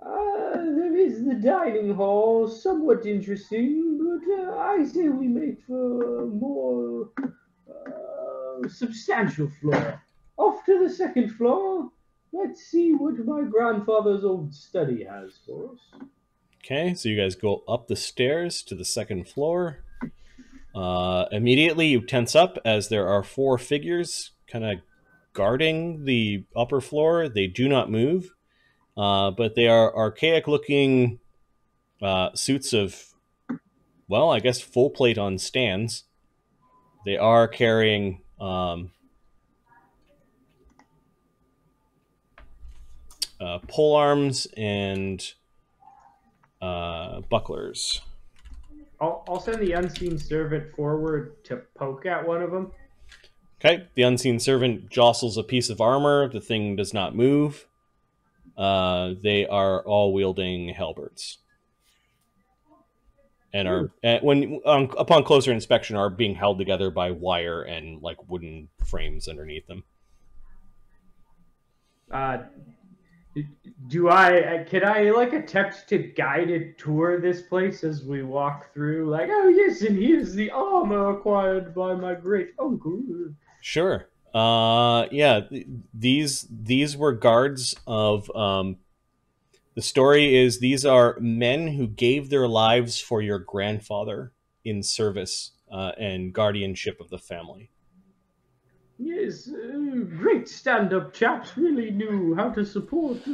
There is the dining hall, somewhat interesting, but I say we make for a more substantial floor. Off to the second floor. Let's see what my grandfather's old study has for us. Okay, so you guys go up the stairs to the second floor. Immediately you tense up as there are 4 figures kind of guarding the upper floor. They do not move, but they are archaic-looking suits of, well, I guess full plate on stands. They are carrying pole arms and bucklers. I'll send the unseen servant forward to poke at one of them. Okay, the unseen servant jostles a piece of armor. The thing does not move. They are all wielding halberds, and are upon closer inspection are being held together by wire and like wooden frames underneath them. Can I like attempt to guide a tour this place as we walk through? Like, oh yes, and here's the armor acquired by my great uncle. Sure. Yeah. These were guards of. The story is these are men who gave their lives for your grandfather in service and guardianship of the family. Yes, great stand-up chaps, really knew how to support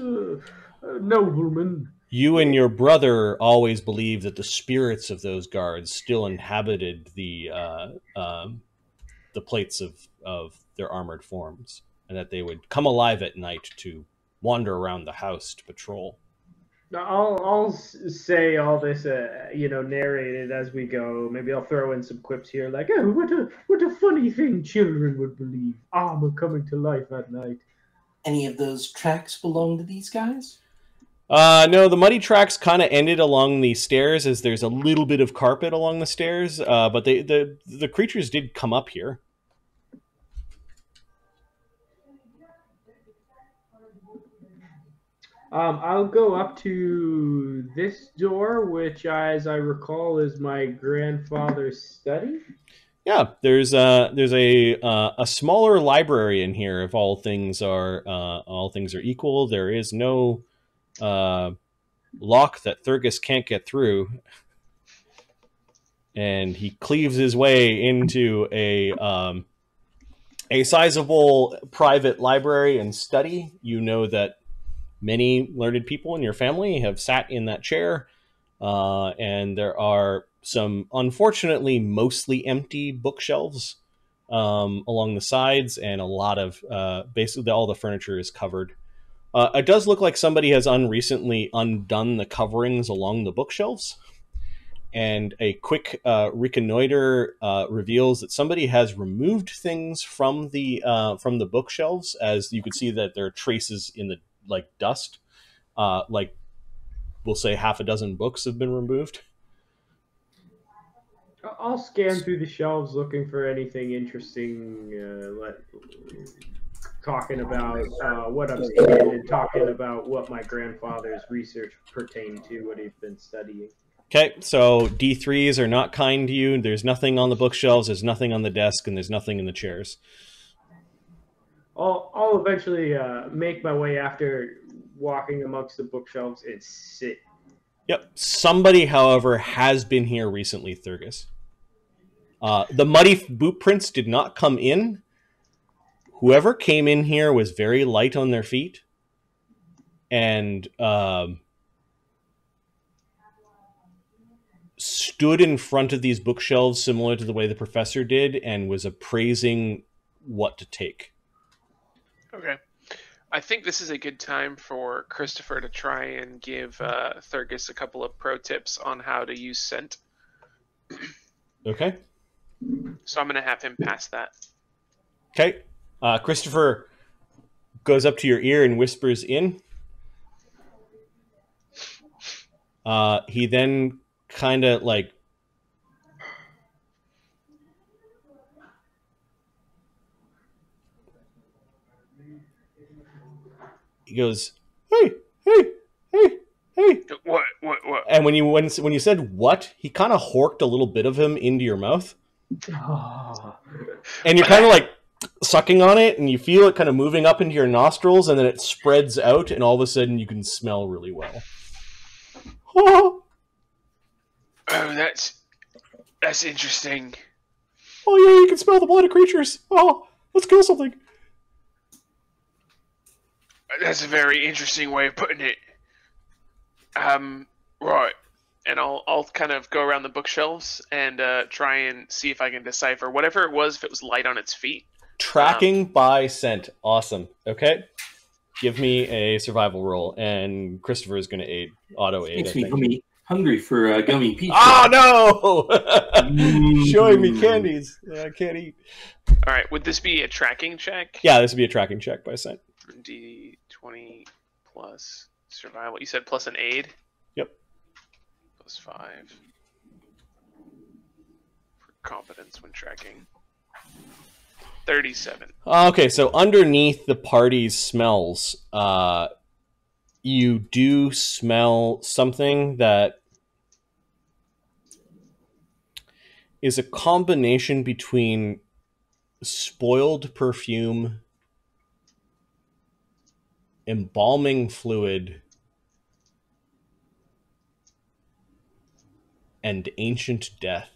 noblemen. You and your brother always believed that the spirits of those guards still inhabited the plates of their armored forms, and that they would come alive at night to wander around the house to patrol. I'll say all this, narrated as we go. Maybe I'll throw in some quips here, like, "Oh, what a funny thing children would believe! Armor coming to life at night." Any of those tracks belong to these guys? No, the muddy tracks kind of ended along the stairs, as there's a little bit of carpet along the stairs. But the creatures did come up here. I'll go up to this door, which, as I recall, is my grandfather's study. Yeah, there's a smaller library in here. If all things are equal, there is no lock that Thurgus can't get through, and he cleaves his way into a sizable private library and study. You know that many learned people in your family have sat in that chair, and there are some, unfortunately, mostly empty bookshelves along the sides, and a lot of basically all the furniture is covered. It does look like somebody has recently undone the coverings along the bookshelves, and a quick reconnoiter reveals that somebody has removed things from the bookshelves, as you could see that there are traces in the dust. Like, we'll say half a dozen books have been removed. I'll scan through the shelves looking for anything interesting, talking about what I'm studying and talking about what my grandfather's research pertained to, what he's been studying. Okay, so D3s are not kind to you. There's nothing on the bookshelves, there's nothing on the desk, and there's nothing in the chairs. I'll eventually make my way after walking amongst the bookshelves and sit. Yep. Somebody, however, has been here recently, Thurgus. The muddy boot prints did not come in. whoever came in here was very light on their feet, and stood in front of these bookshelves similar to the way the professor did, and was appraising what to take. Okay. I think this is a good time for Christopher to try and give Thurgus a couple of pro tips on how to use scent. Okay. So I'm going to have him pass that. Okay. Christopher goes up to your ear and whispers in. He then kind of like he goes, hey, hey, hey, hey. What? And when you said what, he kind of horked a little bit of him into your mouth. And you're kind of like sucking on it, and you feel it kind of moving up into your nostrils, and then it spreads out, and all of a sudden you can smell really well. Oh, that's interesting. Oh yeah, you can smell the blood of creatures. Oh, let's kill something. That's a very interesting way of putting it. Right. And I'll kind of go around the bookshelves and try and see if I can decipher whatever it was, if it was light on its feet. Tracking by scent. Awesome. Okay. Give me a survival roll, and Christopher is going to auto aid. Makes me hungry for gummy peach. Oh no! Showing me candies that I can't eat. All right. Would this be a tracking check? Yeah, this would be a tracking check by scent. D20 plus survival. You said plus an aid? Yep. Plus 5. For competence when tracking. 37. Okay, so underneath the party's smells, you do smell something that is a combination between spoiled perfume, embalming fluid, and ancient death.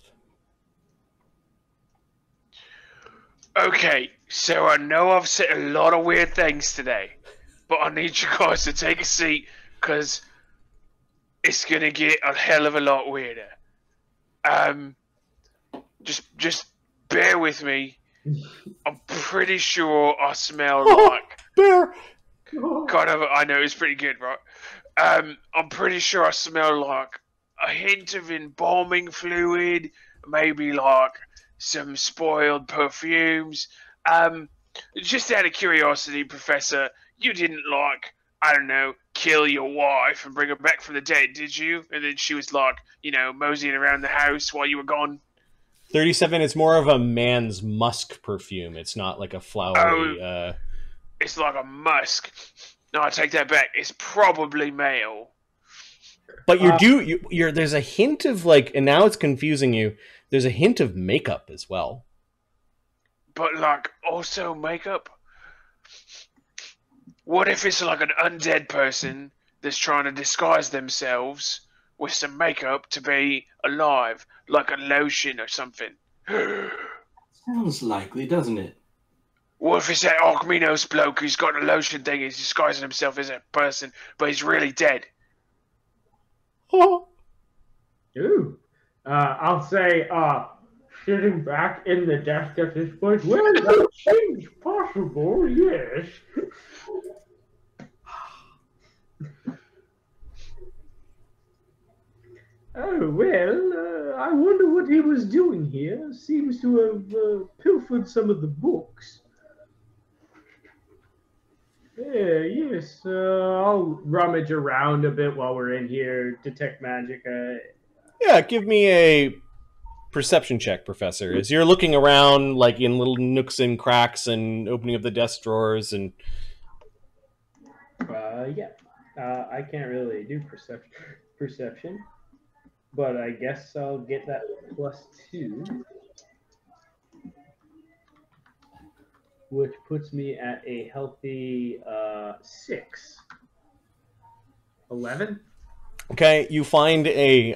Okay, so I know I've said a lot of weird things today, but I need you guys to take a seat, because it's going to get a hell of a lot weirder. Just bear with me. I'm pretty sure I smell like... Bear! Kind of, I know, it's pretty good, right? I'm pretty sure I smell like a hint of embalming fluid, maybe like some spoiled perfumes. Just out of curiosity, Professor, you didn't like, I don't know, kill your wife and bring her back from the dead, did you? And then she was like, moseying around the house while you were gone. 37 is more of a man's musk perfume. It's not like a flowery... It's like a musk. No, I take that back. It's probably male. But there's a hint of like, and now it's confusing you, there's a hint of makeup as well. But like, also makeup? What if it's like an undead person that's trying to disguise themselves with some makeup to be alive, like a lotion or something? Sounds likely, doesn't it? What if it's that Archminos bloke who's got a lotion thing, he's disguising himself as a person, but he's really dead? Oh. Ooh. I'll say, sitting back in the desk at this point, well, that seems possible, yes. Oh, well, I wonder what he was doing here. Seems to have pilfered some of the books. Yes, I'll rummage around a bit while we're in here, detect magic. Yeah, give me a perception check, Professor, as you're looking around, like in little nooks and cracks and opening up the desk drawers and... I can't really do perception, but I guess I'll get that +2. Which puts me at a healthy 6. 11? Okay, you find a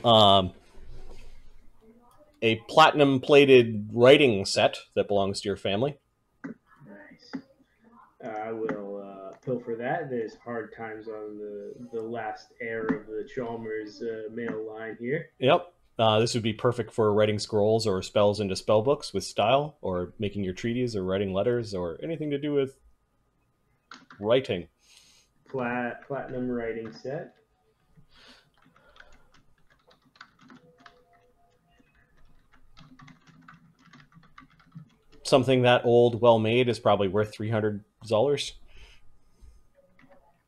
platinum-plated writing set that belongs to your family. Nice. I will pilfer that. There's hard times on the last heir of the Chalmers male line here. Yep. This would be perfect for writing scrolls or spells into spell books with style, or making your treaties, or writing letters, or anything to do with writing. Platinum writing set. Something that old, well made, is probably worth $300,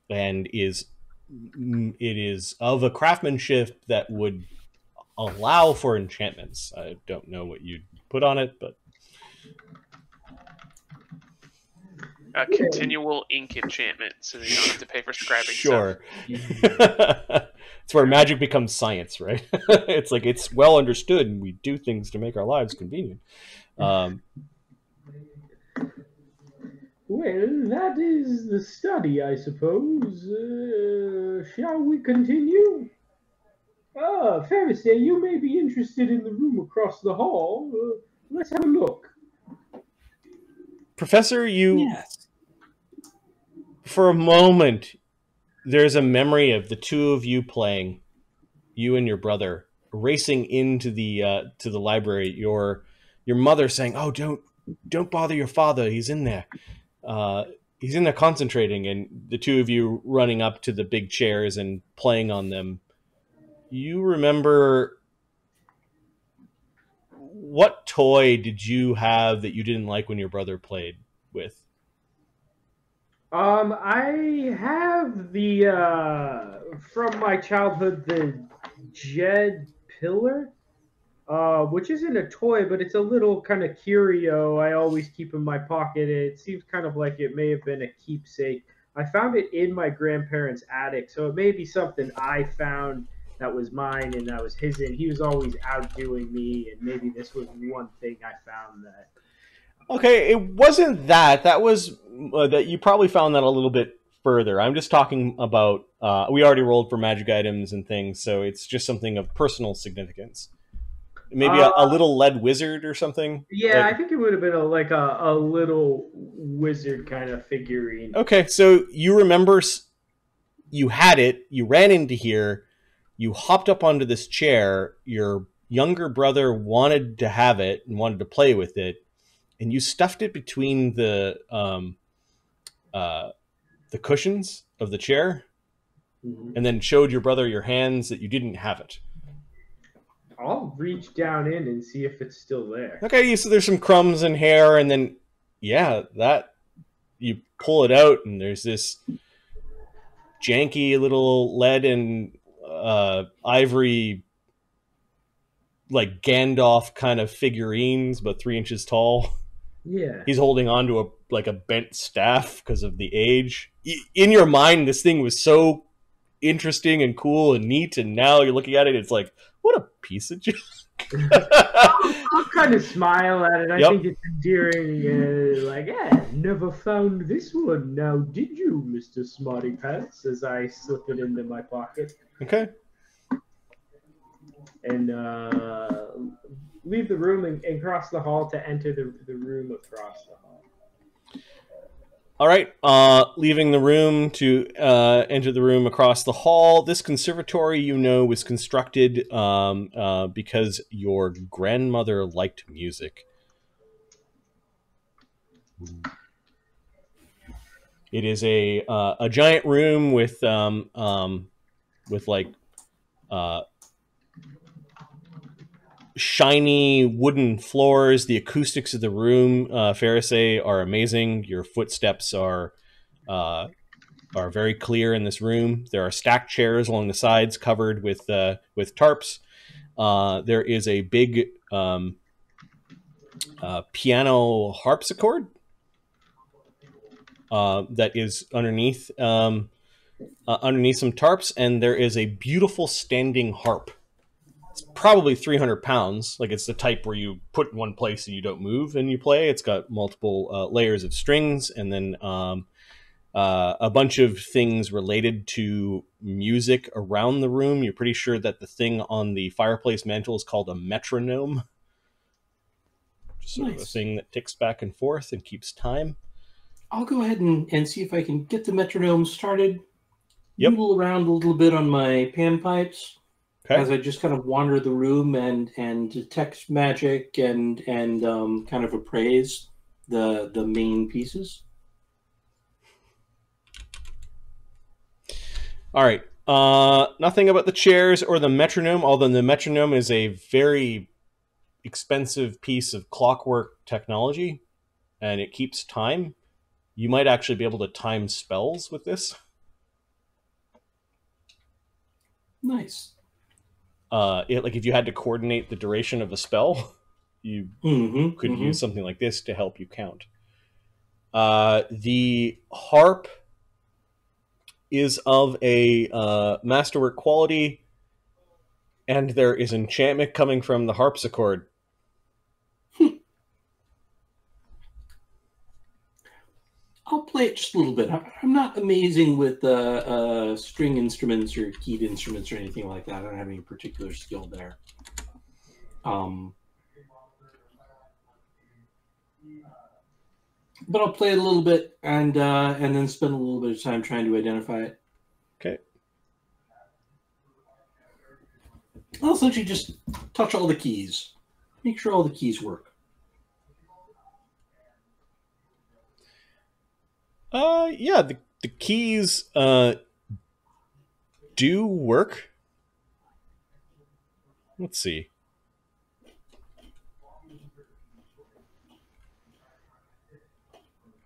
and it is of a craftsmanship that would allow for enchantments. I don't know what you'd put on it, but a continual ink enchantment, so that you don't have to pay for scrapping sure. It's where magic becomes science, right? It's like, it's well understood, and we do things to make our lives convenient. Well, that is the study, I suppose. Shall we continue? Ferrisay, you may be interested in the room across the hall. Let's have a look. Professor, Yes. for a moment, there's a memory of the two of you playing, you and your brother, racing into the library. Your mother saying, "Oh, don't bother your father. He's in there. He's in there concentrating." And the two of you running up to the big chairs and playing on them. You remember, what toy did you have that you didn't like when your brother played with? I have the from my childhood, the Jed Pillar, which isn't a toy, but it's a little kind of curio I always keep in my pocket. It seems kind of like it may have been a keepsake. I found it in my grandparents' attic, so it may be something I found that was mine and that was his, and he was always outdoing me, and maybe this was one thing I found that... Okay, it wasn't that. That was that you probably found that a little bit further. I'm just talking about, we already rolled for magic items and things, so it's just something of personal significance. Maybe a little lead wizard or something? Yeah, I think it would have been like a little wizard kind of figurine. Okay, so you remember you had it, you ran into here, you hopped up onto this chair, your younger brother wanted to have it and wanted to play with it, and you stuffed it between the cushions of the chair, and then showed your brother your hands that you didn't have it. I'll reach down in and see if it's still there. Okay, so there's some crumbs and hair, and then, yeah, that, you pull it out, and there's this janky little lead and ivory, like Gandalf kind of figurines, but 3 inches tall. Yeah. He's holding on to a bent staff because of the age. In your mind, this thing was so interesting and cool and neat, and now you're looking at it, it's like, what a piece of junk. I'll kind of smile at it. I think it's endearing. Like, yeah, never found this one. Now, did you, Mr. Smarty Pants? As I slip it into my pocket. Okay. And leave the room and cross the hall to enter the room across the hall. All right, leaving the room to enter the room across the hall. This conservatory, you know, was constructed because your grandmother liked music. It is a giant room with like shiny wooden floors. The acoustics of the room, Ferrisay, are amazing. Your footsteps are very clear in this room. There are stacked chairs along the sides covered with tarps. There is a big piano harpsichord that is underneath underneath some tarps, and there is a beautiful standing harp. It's probably 300 pounds. Like, it's the type where you put in one place and you don't move and you play. It's got multiple layers of strings, and then a bunch of things related to music around the room. You're pretty sure that the thing on the fireplace mantle is called a metronome. Just sort of a thing that ticks back and forth and keeps time. I'll go ahead and see if I can get the metronome started. Yep. Noodle around a little bit on my panpipes as I just kind of wander the room and detect magic and kind of appraise the main pieces. All right. Nothing about the chairs or the metronome, although the metronome is a very expensive piece of clockwork technology, and it keeps time. You might actually be able to time spells with this. Nice. Like if you had to coordinate the duration of a spell, you could use something like this to help you count. The harp is of a masterwork quality, and there is enchantment coming from the harpsichord. I'll play it just a little bit. I'm not amazing with string instruments or keyed instruments or anything like that. I don't have any particular skill there. But I'll play it a little bit and then spend a little bit of time trying to identify it. Okay. I'll essentially just touch all the keys. Make sure all the keys work. Yeah, the keys do work. Let's see.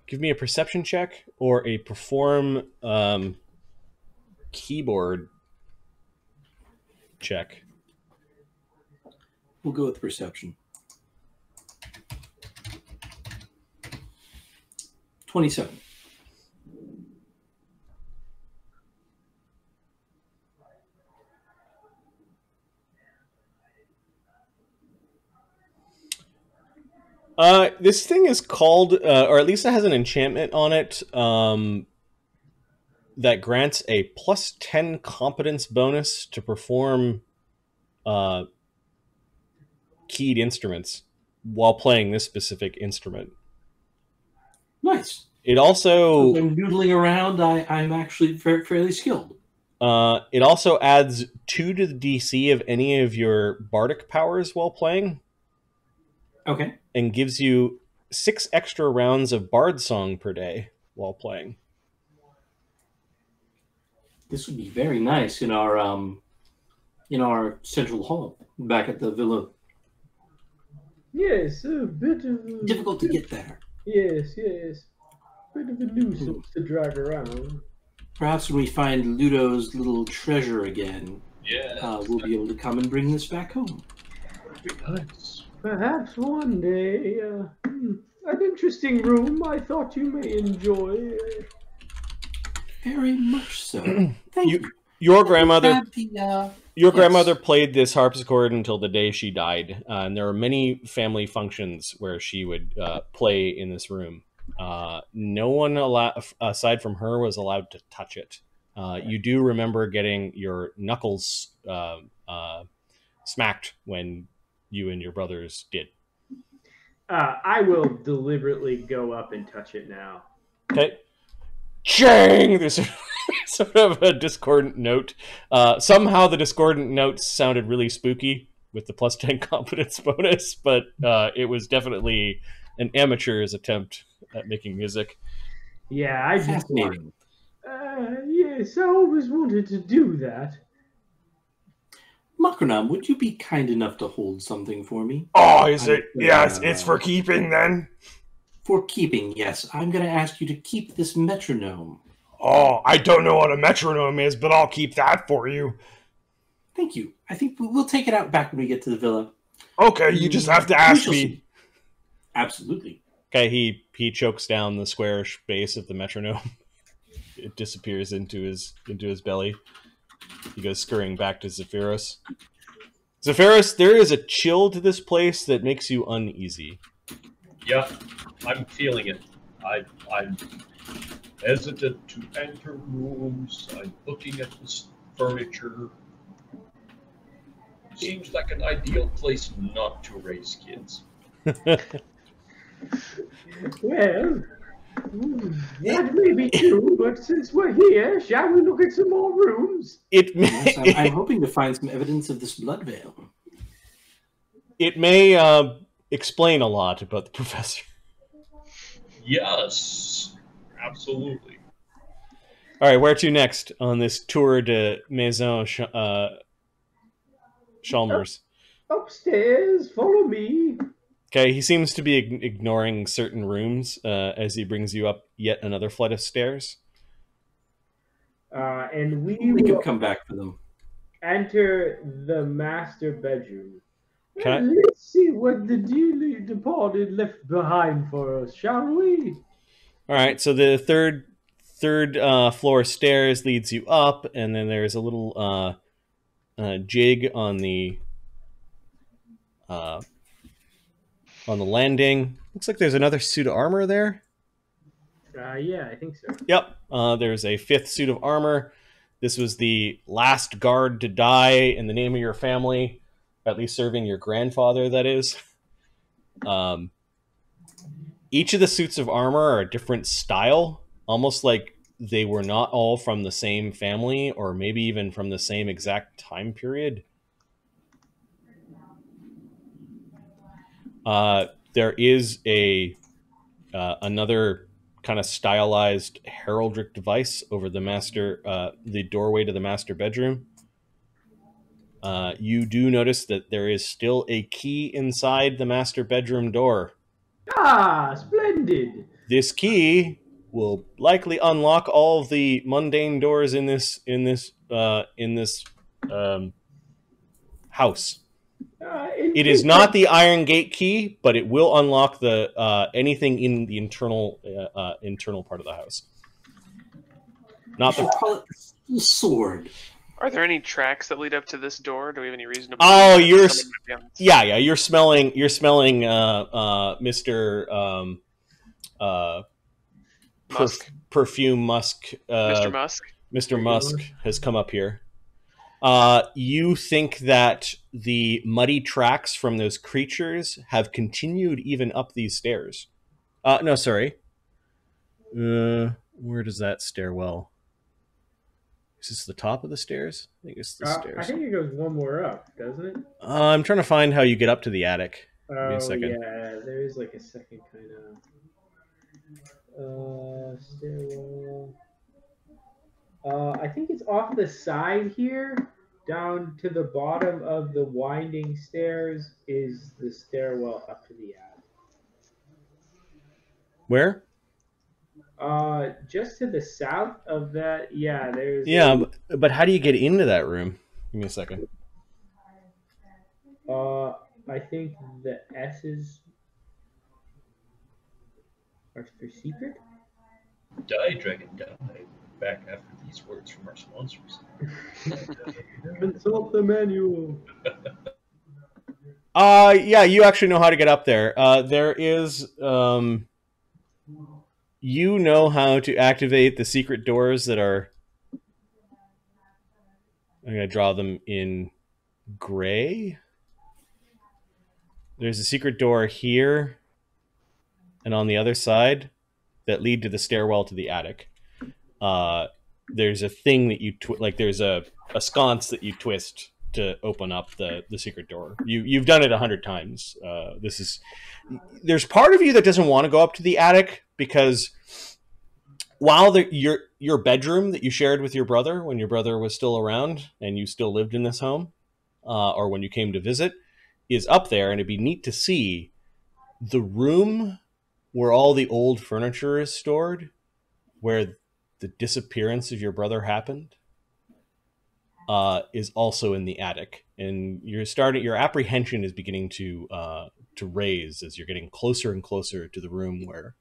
Give me a perception check or a perform keyboard check. We'll go with perception. 27. This thing is called, or at least it has an enchantment on it that grants a +10 competence bonus to perform keyed instruments while playing this specific instrument. Nice. It also... As I'm noodling around, I'm actually fairly skilled. It also adds 2 to the DC of any of your bardic powers while playing. Okay. And gives you 6 extra rounds of bard song per day while playing. This would be very nice in our central hall back at the villa. Yes, a bit of... Difficult to get there. Yes. Bit of a nuisance to drag around. Perhaps when we find Ludo's little treasure again, we'll be able to come and bring this back home. That'd be nice. Perhaps one day. An interesting room I thought you may enjoy. Very much so. Thank you. Your grandmother... Your Yes. grandmother played this harpsichord until the day she died, and there were many family functions where she would play in this room. No one aside from her was allowed to touch it. You do remember getting your knuckles smacked when you and your brothers did. I will deliberately go up and touch it now. Okay. Chang! There's sort of a discordant note. Somehow the discordant notes sounded really spooky with the +10 competence bonus, but it was definitely an amateur's attempt at making music. Yeah, I just Fascinating. Yes, I always wanted to do that. Makronam, would you be kind enough to hold something for me? Oh, is it? Yes, it's for keeping then? For keeping, yes. I'm going to ask you to keep this metronome. Oh, I don't know what a metronome is, but I'll keep that for you. Thank you. I think we'll take it out back when we get to the villa. Okay, you just have to ask me. See. Absolutely. Okay, he chokes down the squarish base of the metronome. It disappears into his belly. He goes scurrying back to Zephyros. Zephyros, there is a chill to this place that makes you uneasy. Yeah, I'm feeling it. I'm hesitant to enter rooms. I'm looking at this furniture. Seems like an ideal place not to raise kids. Well, That may be true, but since we're here, shall we look at some more rooms? Yes, I'm hoping to find some evidence of this blood veil. It may explain a lot about the professor. Yes, absolutely. All right, where to next on this tour de Maison Chalmers? Upstairs, follow me. Okay, he seems to be ignoring certain rooms as he brings you up yet another flight of stairs. And we can will come back for them. Enter the master bedroom. Can Let's see what the dearly departed left behind for us, shall we? All right, so the third floor stairs leads you up, and then there's a little jig on the landing. Looks like there's another suit of armor there. Yeah, I think so. Yep, there's a 5th suit of armor. This was the last guard to die in the name of your family, at least serving your grandfather, that is. Each of the suits of armor are a different style, almost like they were not all from the same family, or maybe even from the same exact time period. There is another kind of stylized heraldic device over the doorway to the master bedroom. You do notice that there is still a key inside the master bedroom door. Ah, splendid! This key will likely unlock all of the mundane doors in this house. It is not the iron gate key, but it will unlock the anything in the internal part of the house. Not the call it the sword. Are there any tracks that lead up to this door? Do we have any reason to? Oh, you're smelling Mr. Perfume Musk. Mr. Musk. Mr. Musk has come up here. You think that the muddy tracks from those creatures have continued even up these stairs. No, sorry. Where does that stairwell? Is this the top of the stairs? I think it's the stairs. I think it goes one more up, doesn't it? I'm trying to find how you get up to the attic. Oh, Give me a second. Yeah, there is like a second kind of stairwell. I think it's off the side here, down to the bottom of the winding stairs is the stairwell up to the attic. Where? Just to the south of that, yeah, there's... Yeah, but how do you get into that room? Give me a second. I think the S's are for secret? Die, dragon, die. Back after these words from our sponsors. Consult the manual. Yeah, you actually know how to get up there. There is... You know how to activate the secret doors that are... I'm going to draw them in gray. There's a secret door here and on the other side that lead to the stairwell to the attic. There's a thing that you... there's a sconce that you twist to open up the secret door. You've done it 100 times. There's part of you that doesn't want to go up to the attic because while your bedroom that you shared with your brother when your brother was still around and you still lived in this home, or when you came to visit, is up there, and it'd be neat to see the room where all the old furniture is stored, where the disappearance of your brother happened, is also in the attic, and your apprehension is beginning to raise as you're getting closer and closer to the room where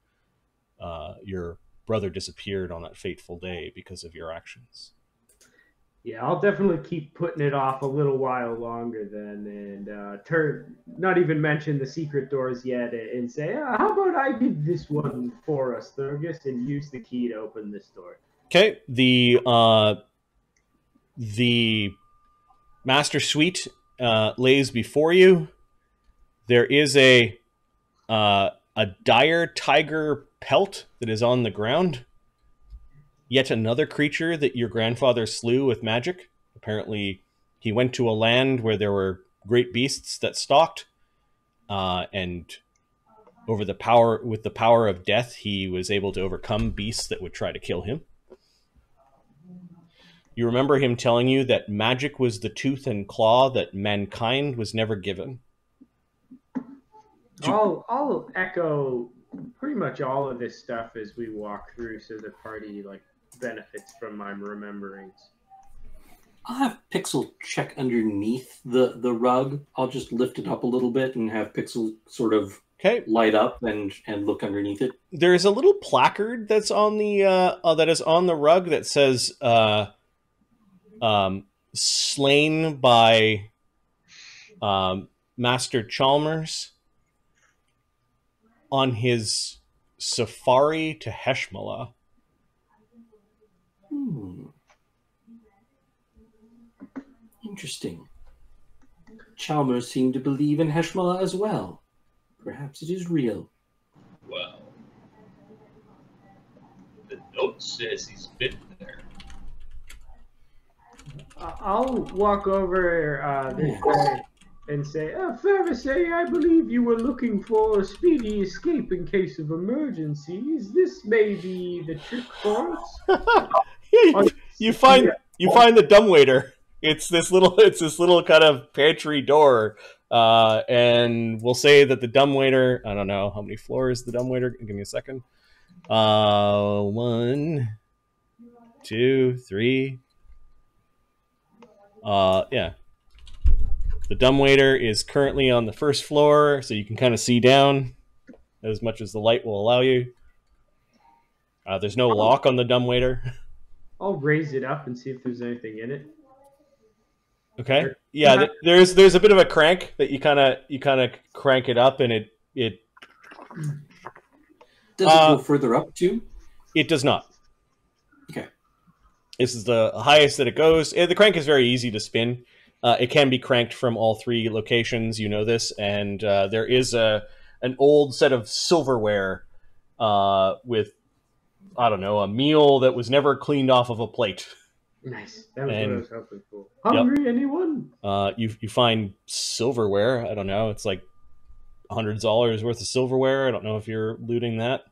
your brother disappeared on that fateful day because of your actions. Yeah, I'll definitely keep putting it off a little while longer then, and not even mention the secret doors yet, and say, how about I did this one for us, Thurgus, and use the key to open this door. Okay, the master suite lays before you. There is a a dire tiger pelt that is on the ground. Yet another creature that your grandfather slew with magic. Apparently, he went to a land where there were great beasts that stalked, and with the power of death, he was able to overcome beasts that would try to kill him. You remember him telling you that magic was the tooth and claw that mankind was never given. I'll echo pretty much all of this stuff as we walk through, so the party benefits from my rememberings. I'll have Pixel check underneath the rug. I'll just lift it up a little bit and have Pixel sort of light up and look underneath it. There's a little placard that's on that is on the rug that says slain by Master Chalmers on his safari to Heshmala. Interesting. Chalmers seemed to believe in Heshmala as well. Perhaps it is real. Well, the note says he's been there. I'll walk over this way and say, Thurgus, I believe you were looking for a speedy escape in case of emergencies. This may be the trick for us. you find the dumbwaiter. It's this little kind of pantry door, and we'll say that the dumbwaiter. I don't know how many floors the dumbwaiter. Give me a second. 1, 2, 3. Yeah. The dumbwaiter is currently on the first floor, so you can kind of see down as much as the light will allow you. There's no lock on the dumbwaiter. I'll raise it up and see if there's anything in it. Okay. Yeah, there's a bit of a crank that you kind of crank it up, and it does it go further up too? It does not. Okay. This is the highest that it goes. The crank is very easy to spin. It can be cranked from all 3 locations. You know this, and there is an old set of silverware with, I don't know, a meal that was never cleaned off of a plate. Nice. That was what I was hoping for. Hungry, anyone? You find silverware. I don't know. It's like $100 worth of silverware. I don't know if you're looting that.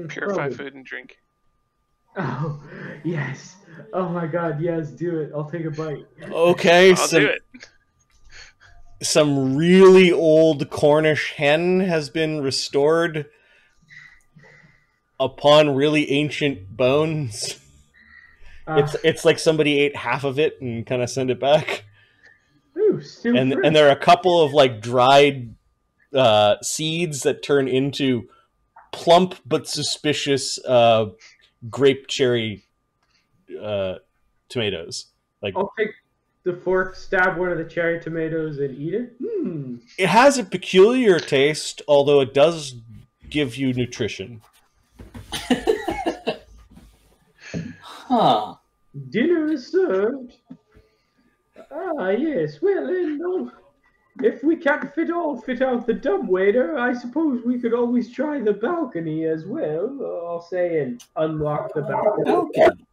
Purify food and drink. Oh, yes. Oh my God, yes, do it. I'll take a bite. Okay, I'll do it. Some really old Cornish hen has been restored upon really ancient bones. It's like somebody ate half of it and kind of sent it back. Ooh, and there are a couple of dried seeds that turn into plump but suspicious grape cherry tomatoes. I'll take the fork, stab one of the cherry tomatoes, and eat it. It has a peculiar taste, although it does give you nutrition. Huh. Dinner is served. Ah, yes. Well, then, if we can't fit out the dumbwaiter, I suppose we could always try the balcony as well. I'll say and unlock the balcony.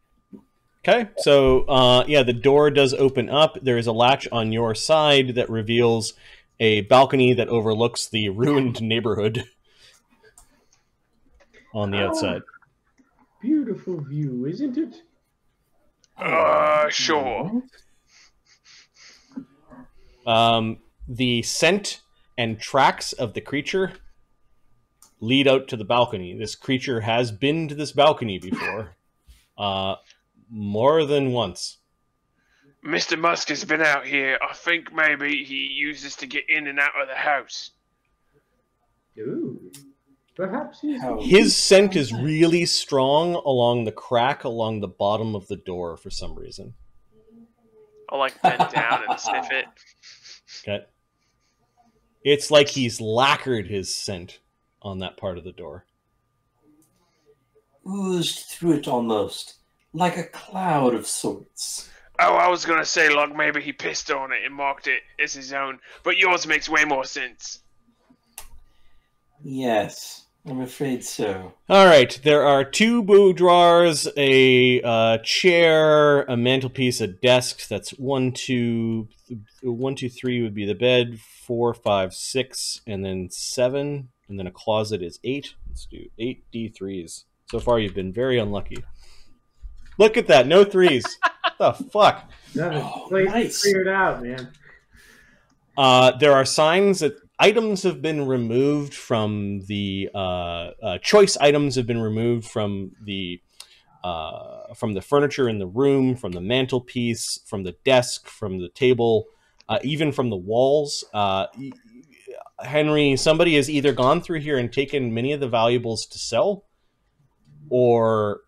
Okay, so the door does open up. There is a latch on your side that reveals a balcony that overlooks the ruined neighborhood on the outside. Beautiful view, isn't it? Sure. The scent and tracks of the creature lead out to the balcony. This creature has been to this balcony before. More than once. Mr. Musk has been out here. I think maybe he uses to get in and out of the house. Ooh. Perhaps his scent is really strong along the crack along the bottom of the door for some reason. I'll bend down and sniff it. Okay. It's like he's lacquered his scent on that part of the door. Oozed through it almost, like a cloud of sorts. Oh, I was going to say, maybe he pissed on it and marked it as his own, but yours makes way more sense. Yes, I'm afraid so. All right, there are 2 boudoirs, a chair, a mantelpiece, a desk. That's 1, 2, 1, 2, 3 would be the bed. 4, 5, 6, and then 7, and then a closet is 8. Let's do 8 D3s. So far, you've been very unlucky. Look at that, no 3s. What the fuck? The place nice. cleared out, man. There are signs that items have been removed from the choice items have been removed from the furniture in the room, from the mantelpiece, from the desk, from the table, even from the walls. Henry, somebody has either gone through here and taken many of the valuables to sell, or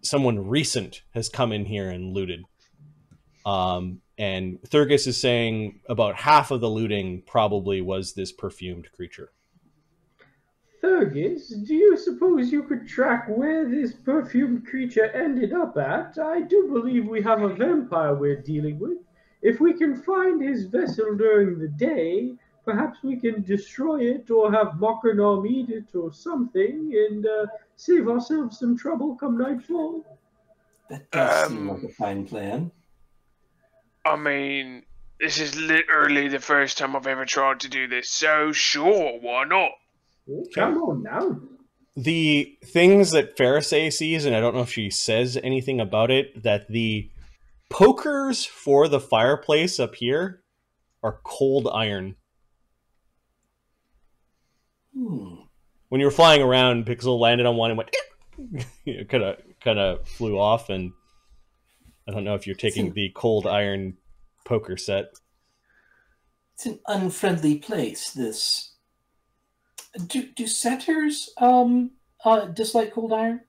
someone recent has come in here and looted. And Thurgus is saying about half of the looting probably was this perfumed creature. Thurgus, do you suppose you could track where this perfumed creature ended up at? I do believe we have a vampire we're dealing with. If we can find his vessel during the day, perhaps we can destroy it or have Mockernarm eat it or something and save ourselves some trouble come nightfall. That does seem like a fine plan. I mean, this is literally the first time I've ever tried to do this, so sure, why not? Oh, come on now. The things that Farisay sees, and I don't know if she says anything about it, that the pokers for the fireplace up here are cold iron. When you were flying around, Pixel landed on one and went kind of flew off, and I don't know if you're taking the cold iron poker set. It's an unfriendly place, this. Do satyrs dislike cold iron?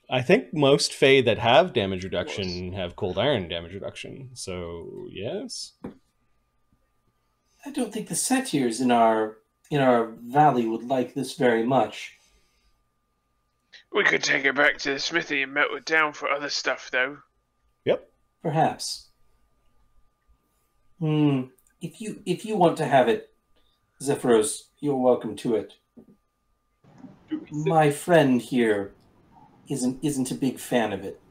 I think most Fae that have damage reduction have cold iron damage reduction, so yes. I don't think the satyrs in our valley would like this very much. We could take it back to the smithy and melt it down for other stuff, though. Yep. Perhaps. If you want to have it, Zephyros, you're welcome to it. My friend here isn't a big fan of it.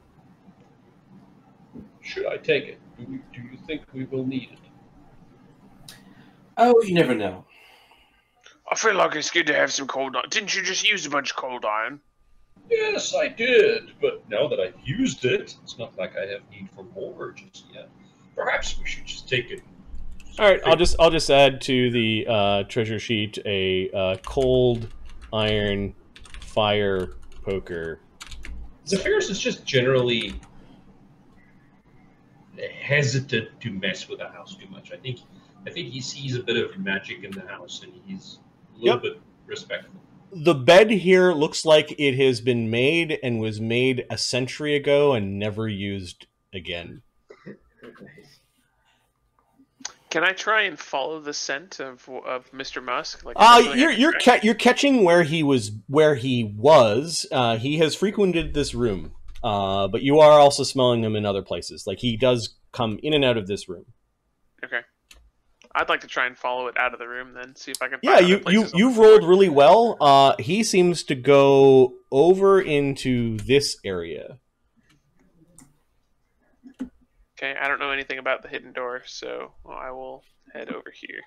Should I take it? Do you think we will need it? Oh, you never know. I feel like it's good to have some cold iron. Didn't you just use a bunch of cold iron? Yes, I did, but now that I've used it, it's not like I have need for more just yet. Perhaps we should just take it. All right, I'll just add to the treasure sheet a cold iron fire poker. Zephyros is just generally hesitant to mess with the house too much. I think he sees a bit of magic in the house, and he's a little bit respectful. The bed here looks like it has been made and was made a century ago and never used again. Can I try and follow the scent of Mr. Musk? Like, you're catching where he was. He has frequented this room, but you are also smelling him in other places. Like, he does come in and out of this room. Okay, I'd like to try and follow it out of the room, then see if I can. Yeah, you've rolled really well. He seems to go over into this area. Okay, I don't know anything about the hidden door, so I will head over here.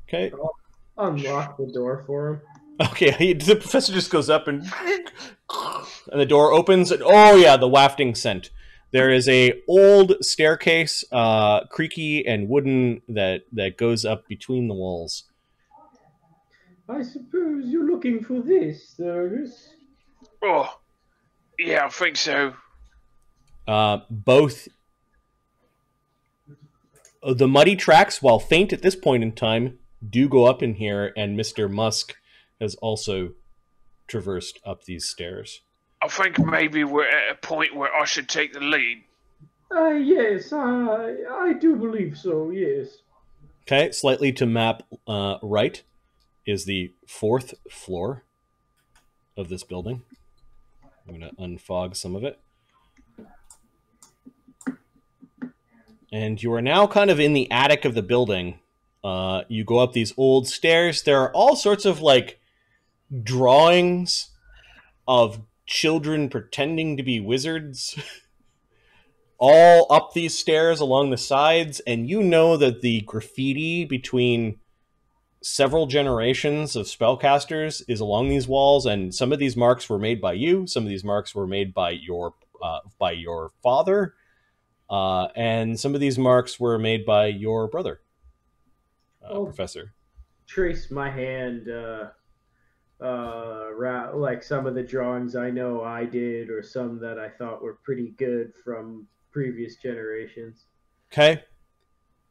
Okay. I'll unlock the door for him. Okay, the professor just goes up and the door opens. And, oh yeah, the wafting scent. There is a old staircase, creaky and wooden, that goes up between the walls. I suppose you're looking for this, Thurgus. Oh, yeah, I think so. Both. The muddy tracks, while faint at this point in time, do go up in here, and Mr. Musk has also traversed up these stairs. I think maybe we're at a point where I should take the lead. Yes, I do believe so, yes. Okay, slightly to map right is the 4th floor of this building. I'm going to unfog some of it. And you are now kind of in the attic of the building. You go up these old stairs. There are all sorts of like drawings of children pretending to be wizards all up these stairs along the sides, and you know that the graffiti between several generations of spellcasters is along these walls, and some of these marks were made by you, some of these marks were made by your father, and some of these marks were made by your brother, Professor. Trace my hand like some of the drawings I know I did, or some that I thought were pretty good from previous generations. Okay.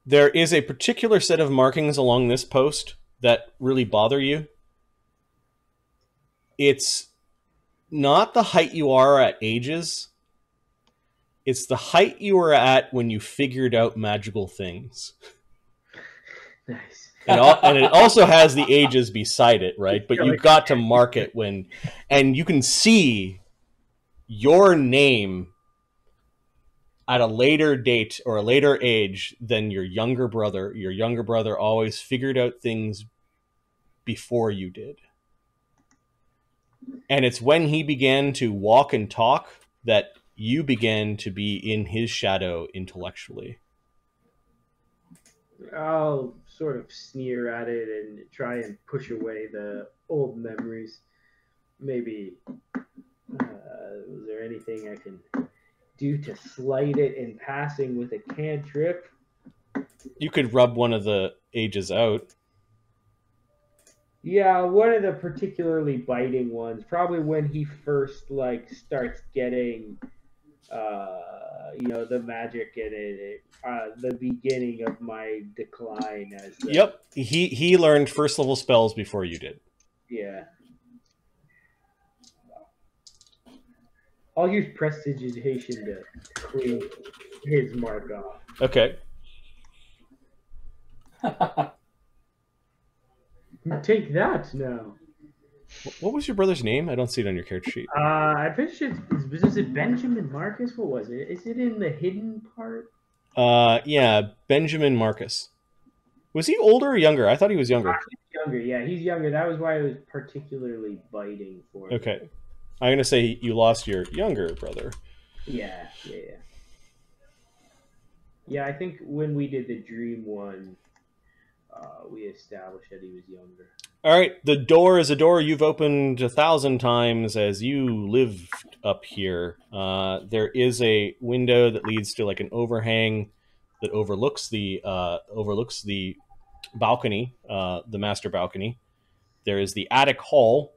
There is a particular set of markings along this post that really bother you. It's not the height you are at ages. It's the height you were at when you figured out magical things. Nice. And it also has the ages beside it, right? But you got to mark it when... And you can see your name at a later date or a later age than your younger brother. Your younger brother always figured out things before you did. And it's when he began to walk and talk that you began to be in his shadow intellectually. I'll sort of sneer at it and try and push away the old memories. Maybe, was there anything I can do to slight it in passing with a cantrip? You could rub one of the ages out. Yeah, one of the particularly biting ones. Probably when he first like starts getting, the magic in it. The beginning of my decline as. Yep, he learned first level spells before you did. Yeah. I'll use prestidigitation to clean his mark off. Okay. Take that now. What was your brother's name? I don't see it on your character sheet. I bet is it Benjamin Marcus? What was it? Is it in the hidden part? Yeah, Benjamin Marcus. Was he older or younger? I thought he was younger. He's younger, yeah, he's younger. That was why it was particularly biting for me. Okay. I'm going to say you lost your younger brother. Yeah. Yeah, I think when we did the dream one, we established that he was younger. All right, the door is a door you've opened 1,000 times as you lived up here. There is a window that leads to like an overhang that overlooks the balcony, the master balcony. There is the attic hall.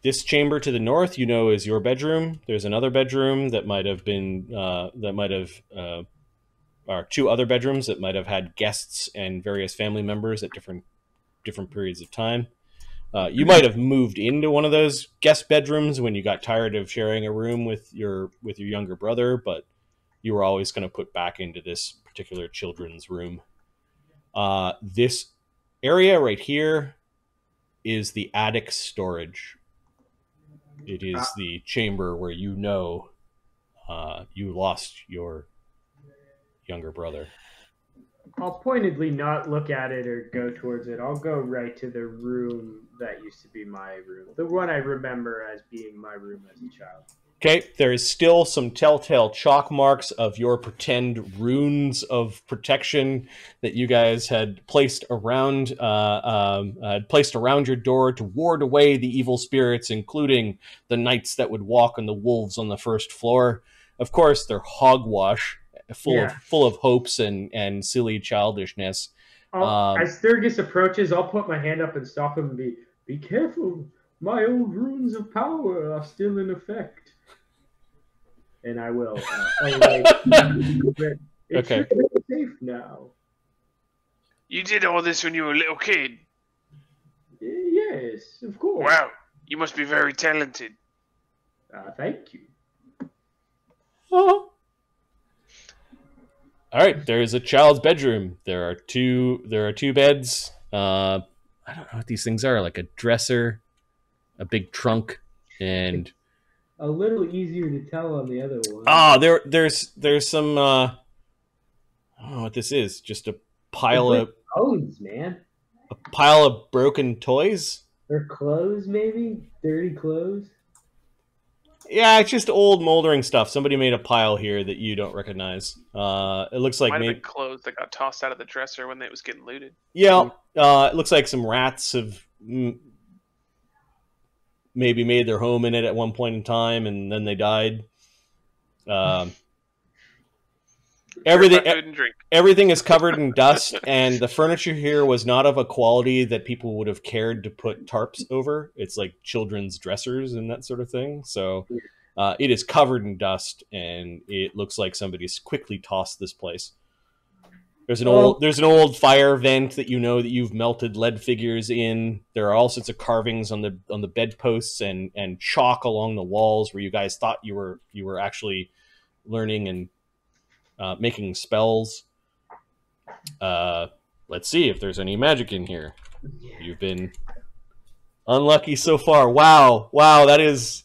This chamber to the north, is your bedroom. There's another bedroom that might have been or two other bedrooms that might have had guests and various family members at different periods of time. You might have moved into one of those guest bedrooms when you got tired of sharing a room with your younger brother, but you were always going to put back into this particular children's room. This area right here is the attic storage. It is the chamber where you lost your younger brother. I'll pointedly not look at it or go towards it. I'll go right to the room that used to be my room. The one I remember as being my room as a child. Okay, there is still some telltale chalk marks of your pretend runes of protection that you guys had placed around your door to ward away the evil spirits, including the knights that would walk on the wolves on the first floor. Of course, they're hogwash, full of hopes and silly childishness. As Thurgus approaches, I'll put my hand up and stop him and be careful. My old runes of power are still in effect. And I will. It's okay. Safe now. You did all this when you were a little kid? Yes, of course. Wow, you must be very talented. Thank you. Oh. All right, there is a child's bedroom. There are two beds. I don't know what these things are, like a dresser, a big trunk, and a little easier to tell on the other one. There's some I don't know what this is. Just a pile It's of like clothes, man. a pile of broken toys. Or clothes, maybe dirty clothes. Yeah, it's just old moldering stuff. Somebody made a pile here that you don't recognize. It looks like Might have maybe been clothes that got tossed out of the dresser when it was getting looted. yeah. It looks like some rats have maybe made their home in it at one point in time, and then they died. Everything, Food and drink. everything is covered in dust, and the furniture here was not of a quality that people would have cared to put tarps over. It's like children's dressers and that sort of thing. So it is covered in dust, and it looks like somebody's quickly tossed this place. There's an old fire vent that you know that you've melted lead figures in. There are all sorts of carvings on the bedposts and chalk along the walls where you guys thought you were actually learning and making spells. Let's see if there's any magic in here. Yeah. You've been unlucky so far. Wow, that is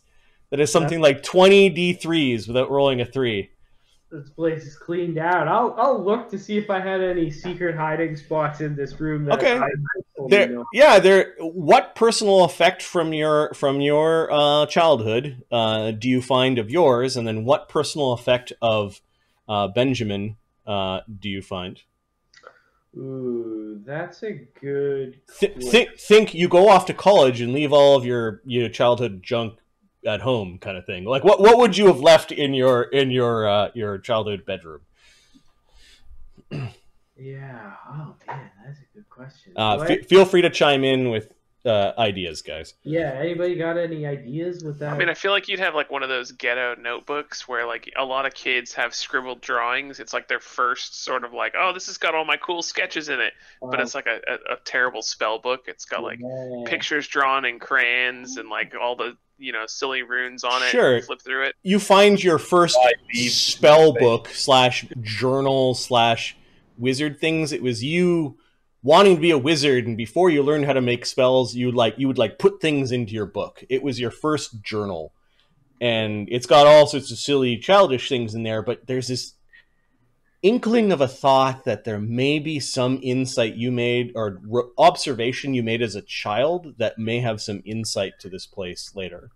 something like 20 D3s without rolling a 3. This place is cleaned out. I'll look to see if I had any secret hiding spots in this room. That Okay. I only know. What personal effect from your childhood do you find of yours, and then what personal effect of Benjamin do you find? Ooh, that's a good. Think you go off to college and leave all of your childhood junk at home, kind of thing. Like what would you have left in your childhood bedroom? Yeah. Oh man, that's a good question. Feel free to chime in with ideas, guys. Yeah. Anybody got any ideas with that? I mean, I feel like you'd have like one of those ghetto notebooks where like a lot of kids have scribbled drawings. It's like their first sort of like, oh, this has got all my cool sketches in it, but it's like a terrible spell book. It's got like pictures drawn in crayons and like all the silly runes on it. Sure. And flip through it. You find your first spell book / journal / wizard things. It was you wanting to be a wizard, and before you learned how to make spells, you would put things into your book. It was your first journal, and it's got all sorts of silly, childish things in there. But there's this inkling of a thought that there may be some insight you made or observation you made as a child that may have some insight to this place later.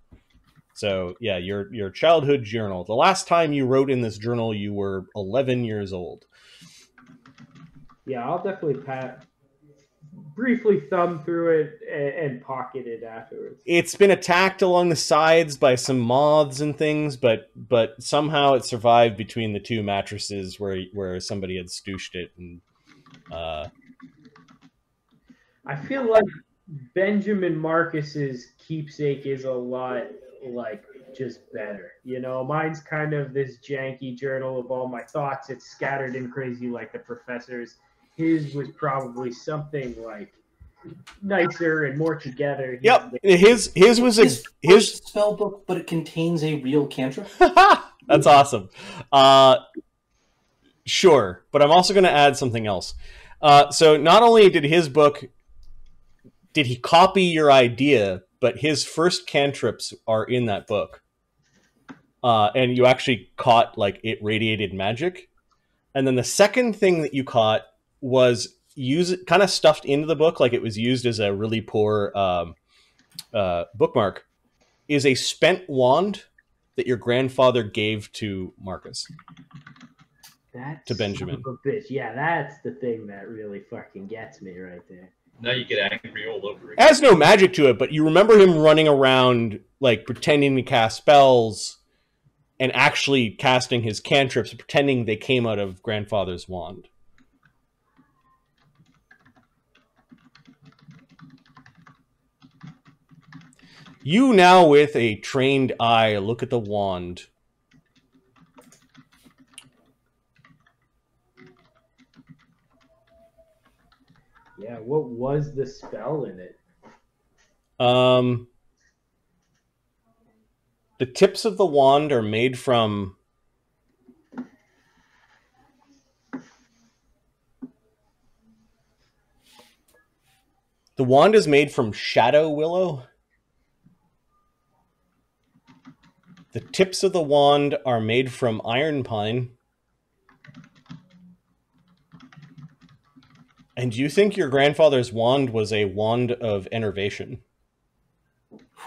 So yeah, your childhood journal. The last time you wrote in this journal, you were 11 years old. Yeah, I'll definitely briefly thumb through it and pocket it afterwards. It's been attacked along the sides by some moths and things, but somehow it survived between the two mattresses where somebody had stooshed it. And I feel like Benjamin Marcus's keepsake is a lot like just better. Mine's kind of this janky journal of all my thoughts. It's scattered and crazy like the professor's. His was probably something like nicer and more together. Yep, his was his spell book, but it contains a real cantrip. That's awesome. Sure, but I'm also going to add something else. So not only did his book did he copy your idea, but his first cantrips are in that book, and you actually caught like it radiated magic, and then the second thing that you caught was kind of stuffed into the book like it was used as a really poor bookmark, is a spent wand that your grandfather gave to Marcus. To Benjamin. Son of a bitch. Yeah, that's the thing that really fucking gets me right there. Now you get angry all over again. It has no magic to it, but you remember him running around like pretending to cast spells and actually casting his cantrips, pretending they came out of grandfather's wand. You now, with a trained eye, look at the wand. Yeah, what was the spell in it? The tips of the wand are made from... The wand is made from shadow willow. The tips of the wand are made from iron pine. And do you think your grandfather's wand was a wand of enervation?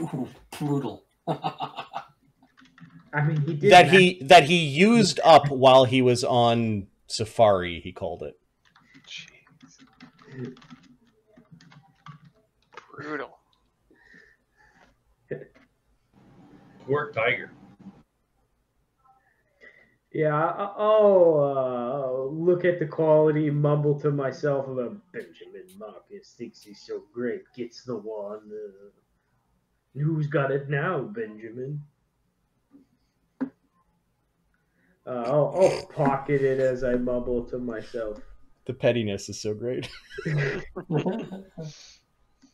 Ooh, brutal. I mean, he did that he used up while he was on safari, he called it. Jeez. Brutal. Poor tiger. Yeah, I'll look at the quality, mumble to myself about Benjamin Marcus thinks he's so great, gets the one. Who's got it now, Benjamin? I'll pocket it as I mumble to myself. The pettiness is so great.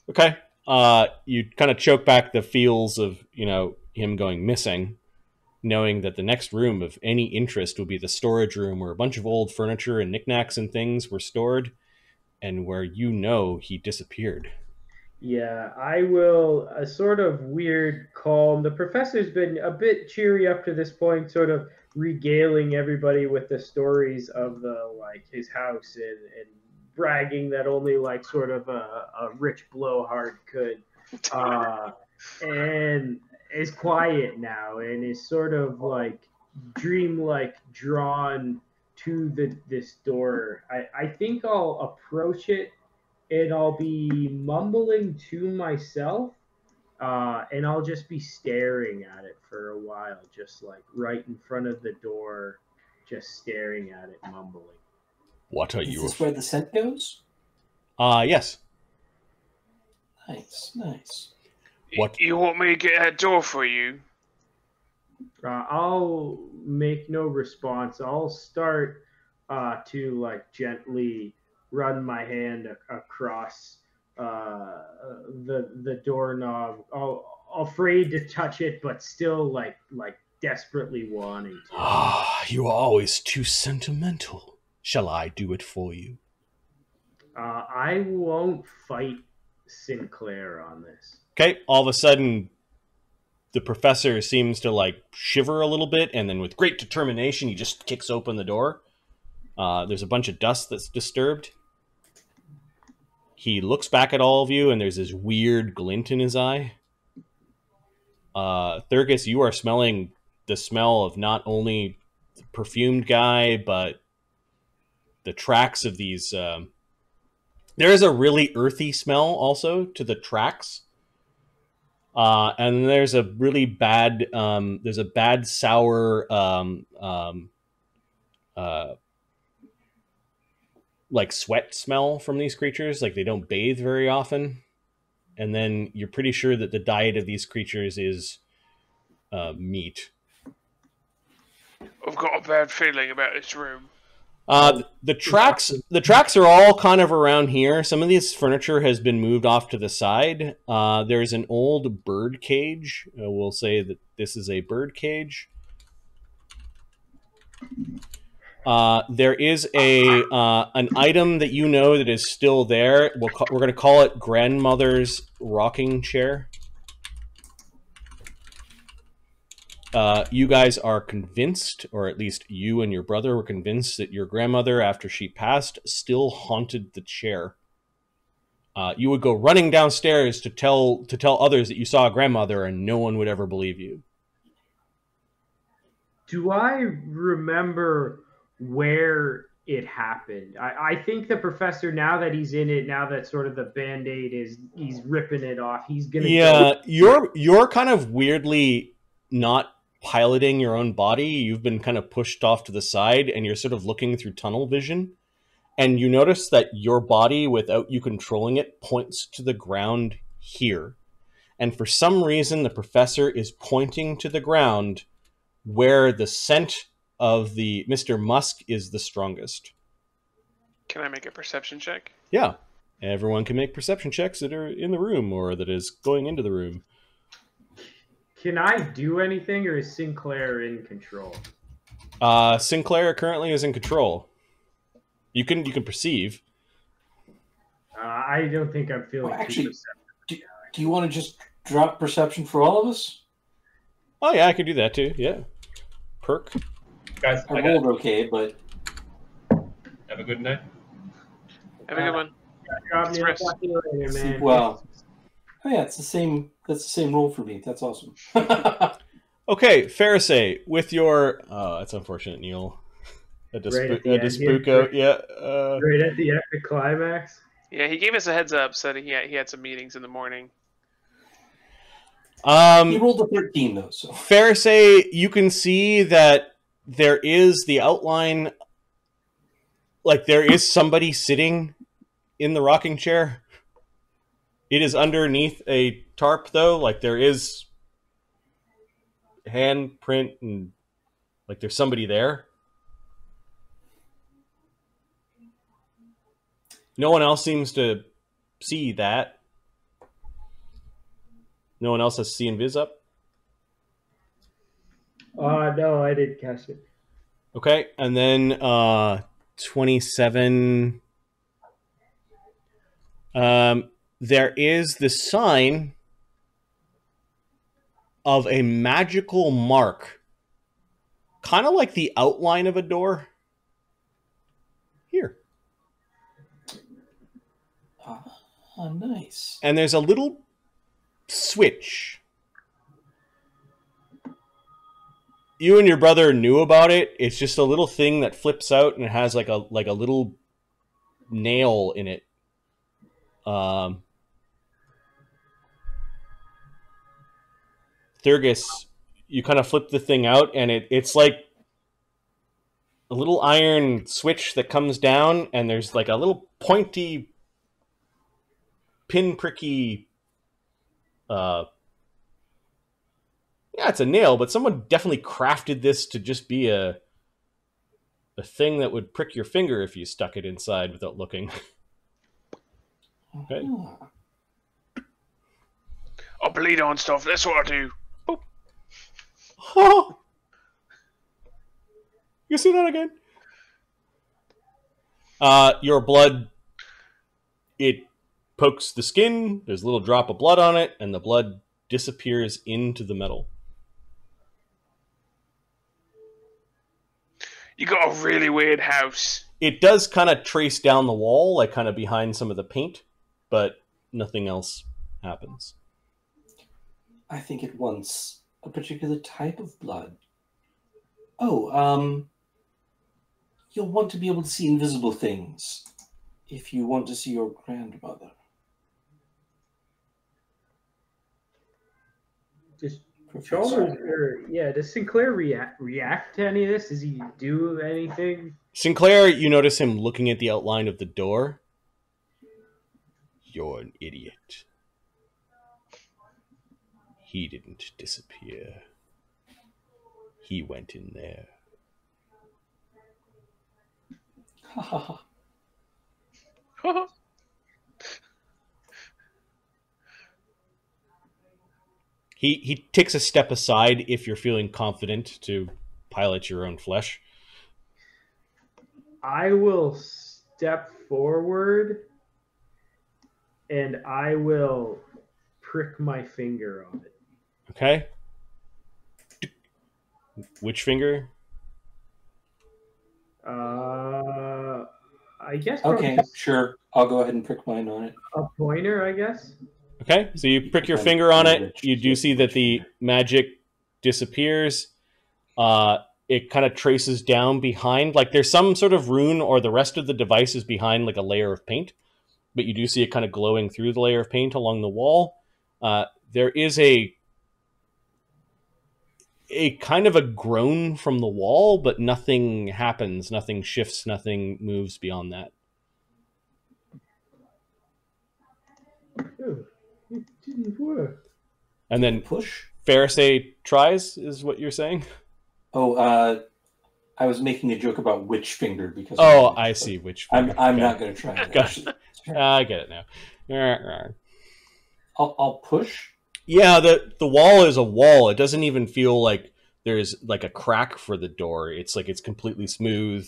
Okay. You kind of choke back the feels of, him going missing, knowing that the next room of any interest would be the storage room where a bunch of old furniture and knickknacks and things were stored, and where he disappeared. Yeah, I will, a sort of weird calm. The professor's been a bit cheery up to this point, sort of regaling everybody with the stories of his house and bragging that only sort of a rich blowhard could. And is quiet now and is sort of dream-like drawn to this door. I think I'll approach it and I'll be mumbling to myself, and I'll just be staring at it for a while, just right in front of the door, just staring at it, mumbling. What are you? you? Is this where the scent goes? Yes. Nice. What? You want me to get that door for you? I'll make no response. I'll start to gently run my hand across the doorknob. Afraid to touch it, but still desperately wanting to. You are always too sentimental. Shall I do it for you? I won't fight Sinclair on this. Okay, all of a sudden, the professor seems to shiver a little bit, and then with great determination, he just kicks open the door. There's a bunch of dust that's disturbed. He looks back at all of you, and there's this weird glint in his eye. Thurgus, you are smelling the smell of not only the perfumed guy, but the tracks of these... there is a really earthy smell also to the tracks. And there's a really bad, sour, sweat smell from these creatures. They don't bathe very often. And then you're pretty sure that the diet of these creatures is meat. I've got a bad feeling about this room. The tracks are all kind of around here. Some of this furniture has been moved off to the side. There's an old bird cage. We'll say that this is a bird cage. There is an item that that is still there. We're going to call it grandmother's rocking chair. You guys are convinced, or at least you and your brother were convinced, that your grandmother, after she passed, still haunted the chair. You would go running downstairs to tell others that you saw a grandmother, and no one would ever believe you. Do I remember where it happened? I think the professor, now that he's in it, now that sort of the Band-Aid he's ripping it off, he's gonna... Yeah, you're kind of weirdly not piloting your own body. You've been kind of pushed off to the side, and you're sort of looking through tunnel vision, and you notice that your body, without you controlling it, points to the ground here. And for some reason, the professor is pointing to the ground where the scent of the Mr. Musk is the strongest. Can I make a perception check? Yeah. Everyone can make perception checks that are in the room or that is going into the room. Can I do anything, or is Sinclair in control? Sinclair currently is in control. You can perceive. I don't think I'm feeling... Well, actually, do you want to just drop perception for all of us? Oh, yeah, I can do that too. Yeah. Perk. Guys, I rolled okay, but... Have a good night. Have a good one. Drop me off later, man. Well, oh yeah, it's the same. That's the same rule for me. That's awesome. Okay, Pharisee, with your that's unfortunate, Neil. A Despuco, yeah. Right at the epic climax. Yeah, he gave us a heads up, said he had some meetings in the morning. He rolled a 13 though, so Pharisee, you can see that there is the outline, like there is somebody sitting in the rocking chair. It is underneath a tarp though, like there is handprint and like there's somebody there. No one else seems to see that. No one else has see and viz up? No, I didn't cast it. Okay, and then 27. There is the sign of a magical mark, kind of like the outline of a door. Here. oh, nice. And there's a little switch. You and your brother knew about it. It's just a little thing that flips out and it has like a little nail in it. Thurgus, you kind of flip the thing out and it's like a little iron switch that comes down and there's like a little pointy pinpricky yeah, it's a nail, but someone definitely crafted this to just be a thing that would prick your finger if you stuck it inside without looking. Okay. I'll bleed on stuff. That's what I do. Boop. Oh! You see that again? Your blood, it pokes the skin. There's a little drop of blood on it, and the blood disappears into the metal. You got a really weird house. It does kind of trace down the wall, like kind of behind some of the paint, but nothing else happens. I think it wants a particular type of blood. Oh, you'll want to be able to see invisible things if you want to see your grandmother. Just Chalmers, does Sinclair react to any of this? Does he do anything? Sinclair, you notice him looking at the outline of the door. You're an idiot. He didn't disappear. He went in there. Ha ha ha. He takes a step aside if you're feeling confident to pilot your own flesh. I will step forward and I will prick my finger on it. Okay. Which finger? I guess. Okay, sure. I'll go ahead and prick mine on it. A pointer, I guess. Okay, so you prick your finger on it. You do see that the magic disappears. It kind of traces down behind, like there's some sort of rune or the rest of the device is behind like a layer of paint. But you do see it kind of glowing through the layer of paint along the wall. There is a kind of a groan from the wall, but nothing happens, nothing shifts, nothing moves beyond that. Oh, it didn't work. And then Push? Pharisee tries, is what you're saying? Oh, I was making a joke about which finger because. Oh, I see which finger. I'm not going to try it. Gotcha. I get it now. I'll push. Yeah, the wall is a wall. It doesn't even feel like there's like a crack for the door. It's like it's completely smooth.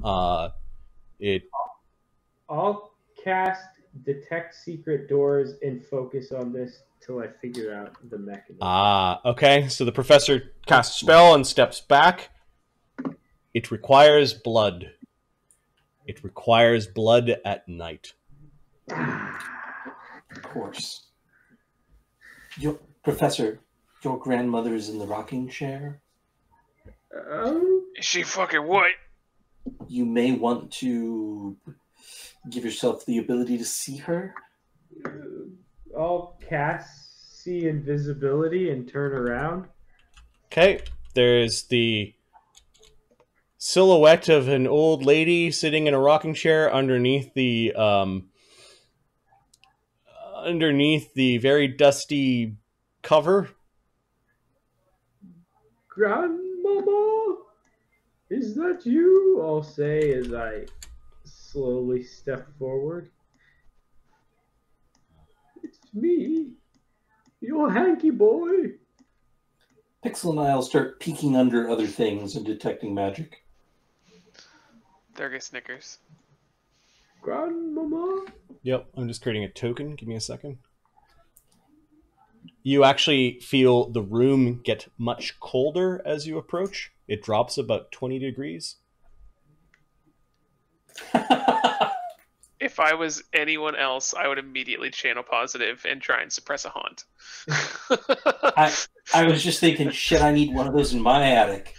I'll cast detect secret doors and focus on this till I figure out the mechanism. Okay. So the professor casts spell and steps back. It requires blood. It requires blood at night. Of course. Professor, your grandmother is in the rocking chair. Is she fucking what? You may want to give yourself the ability to see her. I'll cast see invisibility and turn around. Okay, there's the silhouette of an old lady sitting in a rocking chair underneath the very dusty cover. Grandmama, is that you? I'll say as I slowly step forward. It's me, your hanky boy. Pixel and I'll start peeking under other things and detecting magic. Thurgus snickers. Grandmama? Yep, I'm just creating a token. Give me a second. You actually feel the room get much colder as you approach. It drops about 20 degrees. If I was anyone else, I would immediately channel positive and try and suppress a haunt. I was just thinking, shit, I need one of those in my attic.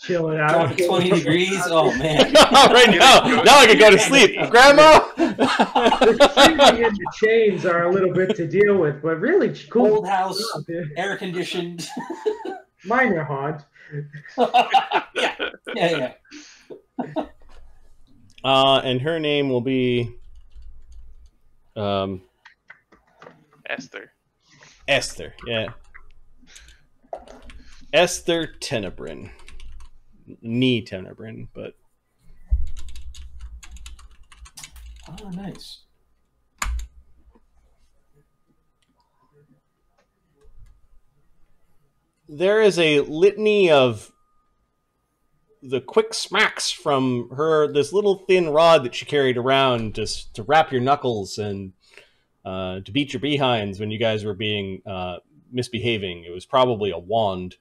Chilling out. 20 degrees? Oh, man. Right now I can go to sleep. Grandma! The shooting and the chains are a little bit to deal with, but really cool. Old house, air conditioned. Minor haunt. Yeah. And her name will be Esther. Esther, yeah. Esther Tenebrin. Nee Tenebrin, but... Oh, nice. There is a litany of the quick smacks from her, this little thin rod that she carried around just to wrap your knuckles and to beat your behinds when you guys were being misbehaving. It was probably a wand.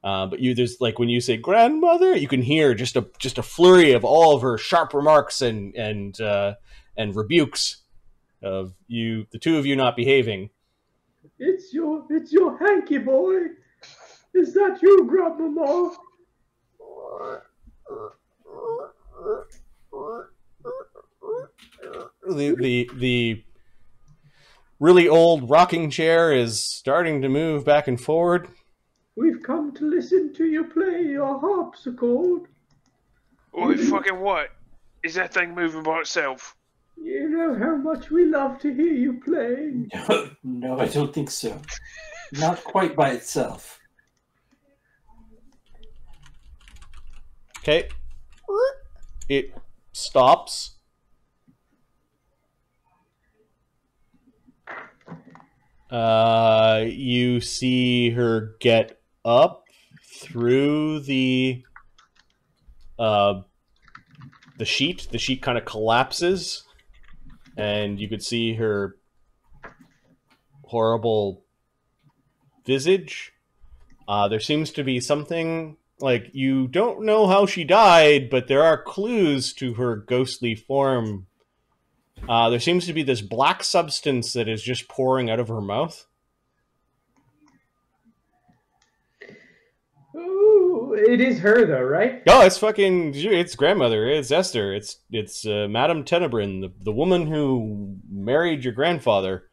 But there's like when you say grandmother, you can hear just a flurry of all of her sharp remarks and rebukes of the two of you not behaving. It's your hanky boy. Is that you, Grandmama? The really old rocking chair is starting to move back and forward. We've come to listen to you play your harpsichord. Oi, fucking what? Is that thing moving by itself? You know how much we love to hear you play. No, I don't think so. Not quite by itself. Okay. It stops. You see her get up through the sheet. The sheet kind of collapses, and you could see her horrible visage. There seems to be something, like, you don't know how she died, but there are clues to her ghostly form. There seems to be this black substance that is just pouring out of her mouth. Ooh, it is her though, right? Oh, it's grandmother. It's Esther. It's Madame Tenebrin, the woman who married your grandfather.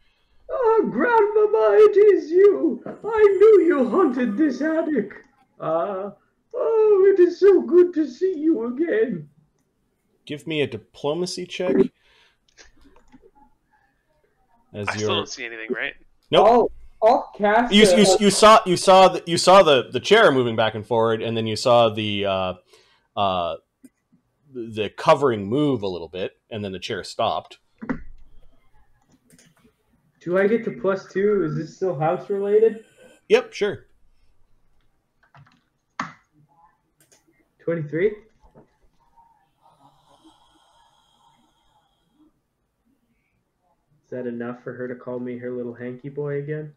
Oh, Grandmama, it is you. I knew you haunted this attic. Oh, it is so good to see you again. Give me a diplomacy check. I still don't see anything, right? Nope. I'll cast. You saw the chair moving back and forward, and then you saw the covering move a little bit, and then the chair stopped. Do I get the +2? Is this still house related? Yep, sure. 23. Is that enough for her to call me her little hanky boy again?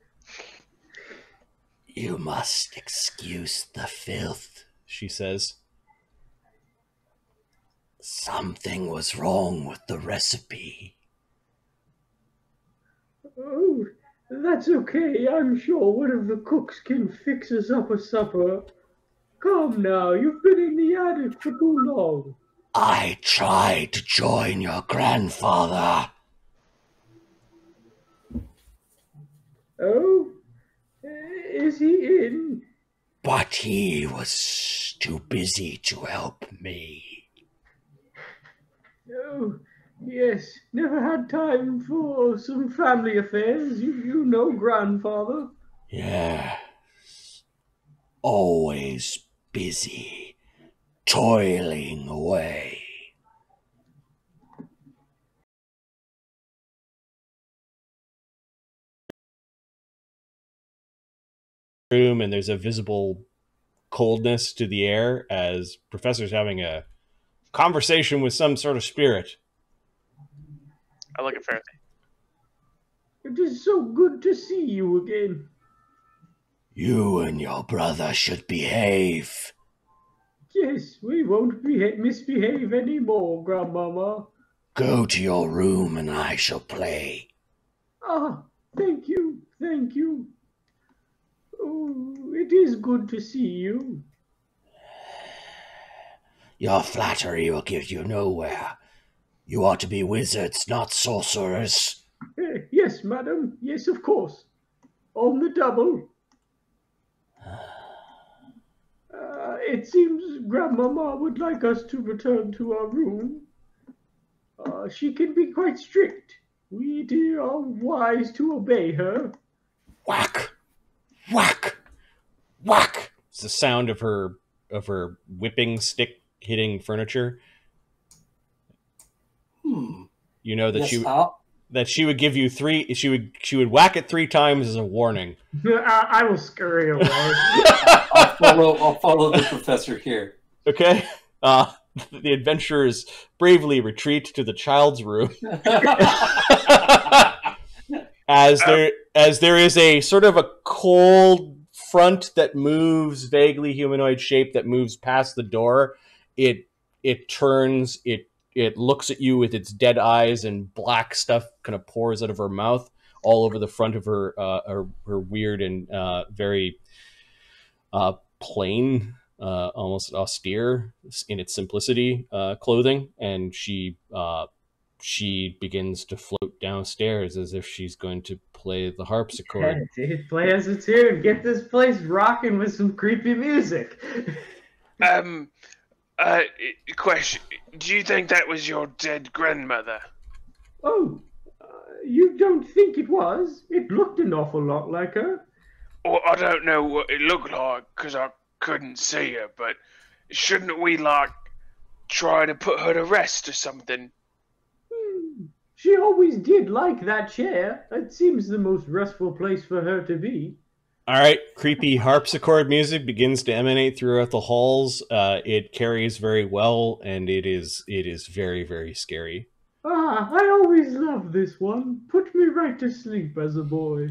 You must excuse the filth, she says. Something was wrong with the recipe. Oh, that's okay. I'm sure one of the cooks can fix us up a supper. Come now, you've been in the attic for too long. I tried to join your grandfather. Oh? Is he in? But he was too busy to help me. Oh, yes. Never had time for some family affairs. You know, grandfather. Yes. Always busy, toiling away. Room, and there's a visible coldness to the air as Professor's having a conversation with some sort of spirit. I look at Faraday. It is so good to see you again. You and your brother should behave. Yes, we won't misbehave anymore, Grandmama. Go to your room and I shall play. Ah, thank you, thank you. Oh, it is good to see you. Your flattery will get you nowhere. You ought to be wizards, not sorcerers. Yes, madam. Yes, of course. On the double. It seems Grandmama would like us to return to our room. She can be quite strict. We are wise to obey her. Whack! Whack! Whack! It's the sound of her whipping stick hitting furniture. You know that she would give you three. She would whack it 3 times as a warning. I will scurry away. I'll follow the professor here. Okay. The adventurers bravely retreat to the child's room. as there is a sort of a cold front that moves, vaguely humanoid shape that moves past the door. It turns, it looks at you with its dead eyes, and black stuff kind of pours out of her mouth all over the front of her weird and very plain, almost austere in its simplicity clothing, and she begins to float downstairs as if she's going to play the harpsichord. Play us a tune. Get this place rocking with some creepy music. Question: do you think that was your dead grandmother? Oh, you don't think it was? It looked an awful lot like her. Or I don't know what it looked like because I couldn't see her, but shouldn't we, like, try to put her to rest or something? She always did like that chair. It seems the most restful place for her to be. All right, creepy harpsichord music begins to emanate throughout the halls. It carries very well, and it is very, very scary. Ah, I always loved this one. Put me right to sleep as a boy.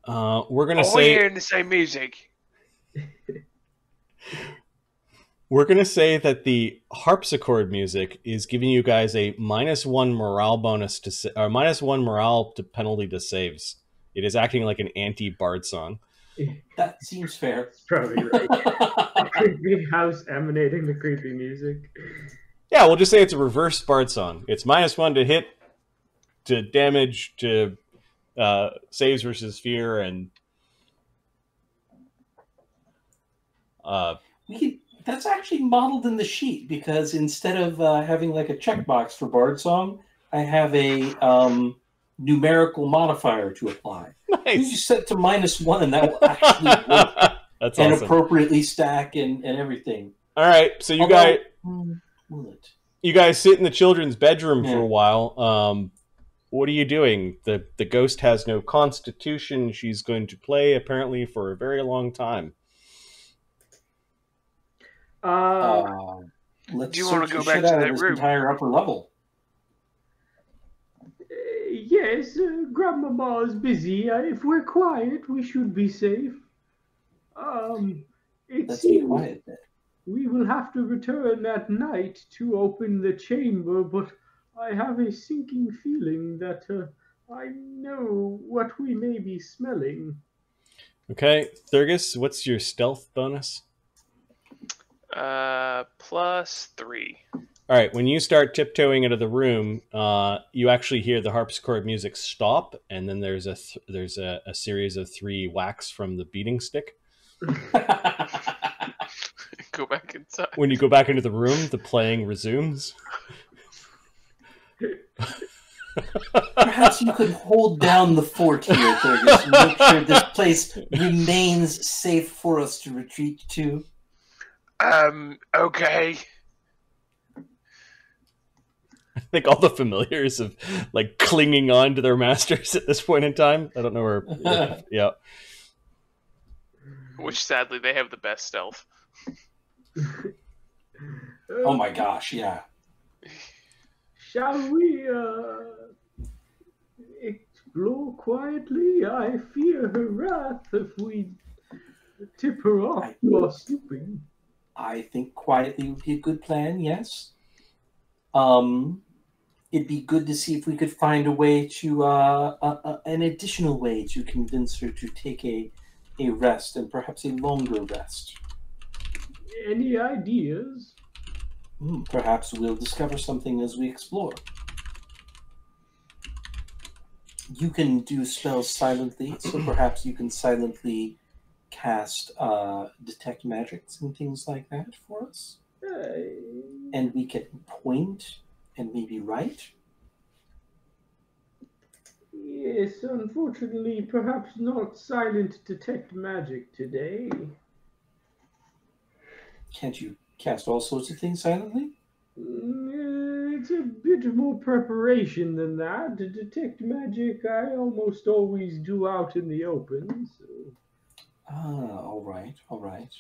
We're gonna Are we hearing the same music? We're gonna say that the harpsichord music is giving you guys a -1 morale bonus or -1 morale to penalty to saves. It is acting like an anti-bard song. That seems fair. That's probably right. The creepy house emanating the creepy music. Yeah, we'll just say it's a reverse bard song. It's -1 to hit, to damage, to saves versus fear, and that's actually modeled in the sheet, because instead of having like a checkbox for bard song, I have a numerical modifier to apply. Nice. You just set to -1, and that will actually work. That's and awesome. Appropriately stack and everything. All right, so you guys sit in the children's bedroom for a while. What are you doing? The ghost has no constitution. She's going to play apparently for a very long time. Let's do you want to go back to that room? Entire upper level. Yes, Grandmama's busy. If we're quiet, we should be safe. Let's be quiet then. we will have to return at night to open the chamber, but I have a sinking feeling that I know what we may be smelling. Okay, Thurgus, what's your stealth bonus? +3. All right, when you start tiptoeing into the room, you actually hear the harpsichord music stop, and then there's a series of 3 whacks from the beating stick. Go back inside. When you go back into the room, the playing resumes. Perhaps you could hold down the fort here, Thurgus, and make sure this place remains safe for us to retreat to. Okay. I think all the familiars of like clinging on to their masters at this point in time. I don't know where. Yeah. Which sadly they have the best stealth. Oh my gosh, yeah. Shall we explore quietly? I fear her wrath if we tip her off while snooping. I think quietly would be a good plan, yes. It'd be good to see if we could find a way to, an additional way to convince her to take a rest, and perhaps a longer rest. Any ideas? Perhaps we'll discover something as we explore. You can do spells silently, so perhaps you can silently cast detect magics and things like that for us. And we can point and maybe write. Yes, unfortunately, perhaps not silent detect magic today. Can't you cast all sorts of things silently? It's a bit more preparation than that. To detect magic, I almost always do out in the open. So. All right, all right.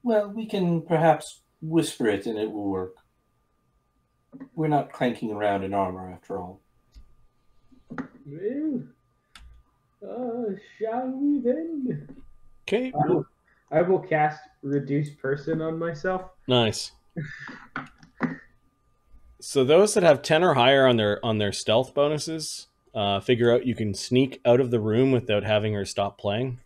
Well, we can perhaps whisper it and it will work. We're not clanking around in armor, after all. Well, shall we then? Okay. I will cast Reduce Person on myself. Nice. So those that have 10 or higher on their stealth bonuses, figure out you can sneak out of the room without having her stop playing.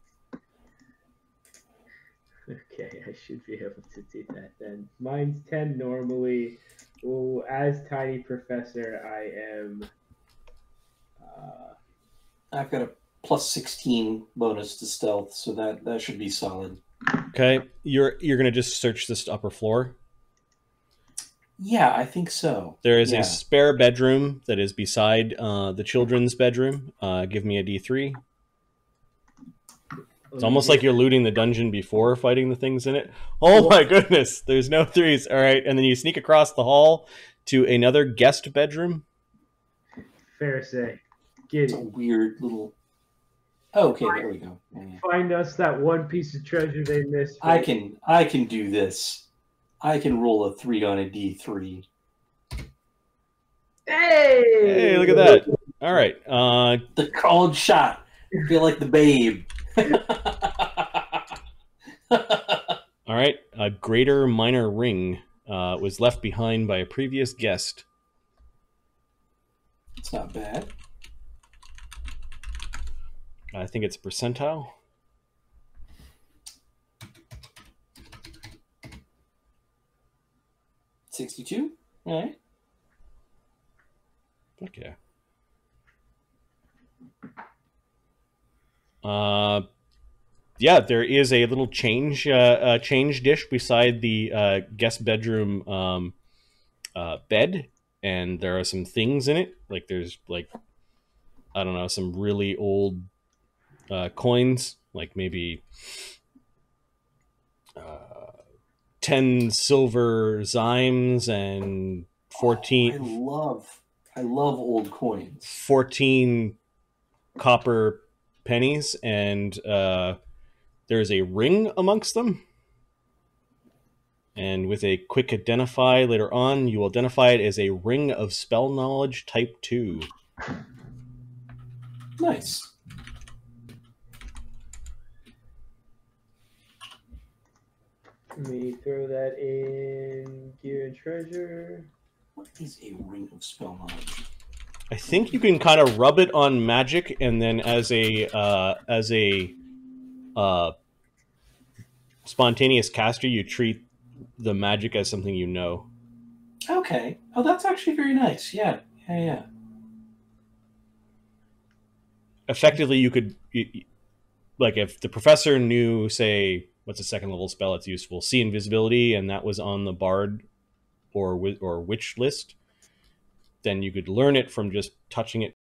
Okay, I should be able to do that then. Mine's 10 normally. Well, as Tiny Professor, I am... I've got a plus 16 bonus to stealth, so that should be solid. Okay, you're going to just search this upper floor? Yeah, I think so. There is a spare bedroom that is beside the children's bedroom. Give me a D3. It's almost like you're looting the dungeon before fighting the things in it. Oh my goodness, there's no 3s. All right, and then you sneak across the hall to another guest bedroom. Fair say. Get it's a weird little... Oh, okay, there we go. Yeah. Find us that one piece of treasure they missed. I can do this. I can roll a 3 on a D3. Hey, look at that. All right. The cold shot. I feel like the babe. All right. A greater minor ring was left behind by a previous guest. It's not bad. I think it's percentile. $62. All right. Fuck yeah. Yeah, there is a little change dish beside the guest bedroom bed, and there are some things in it. Like there's like, I don't know, some really old coins, like maybe 10 silver zymes and 14. I love old coins. 14 copper pennies, and there's a ring amongst them. And with a quick identify later on, you will identify it as a ring of spell knowledge type 2. Nice. Let me throw that in gear and treasure. What is a ring of spell knowledge? I think you can kind of rub it on magic, and then as a spontaneous caster, you treat the magic as something you know. Okay. Oh, that's actually very nice. Yeah. Effectively, you could, like, if the professor knew, say, what's a second level spell that's useful, see invisibility, and that was on the bard or witch list, then you could learn it from just touching it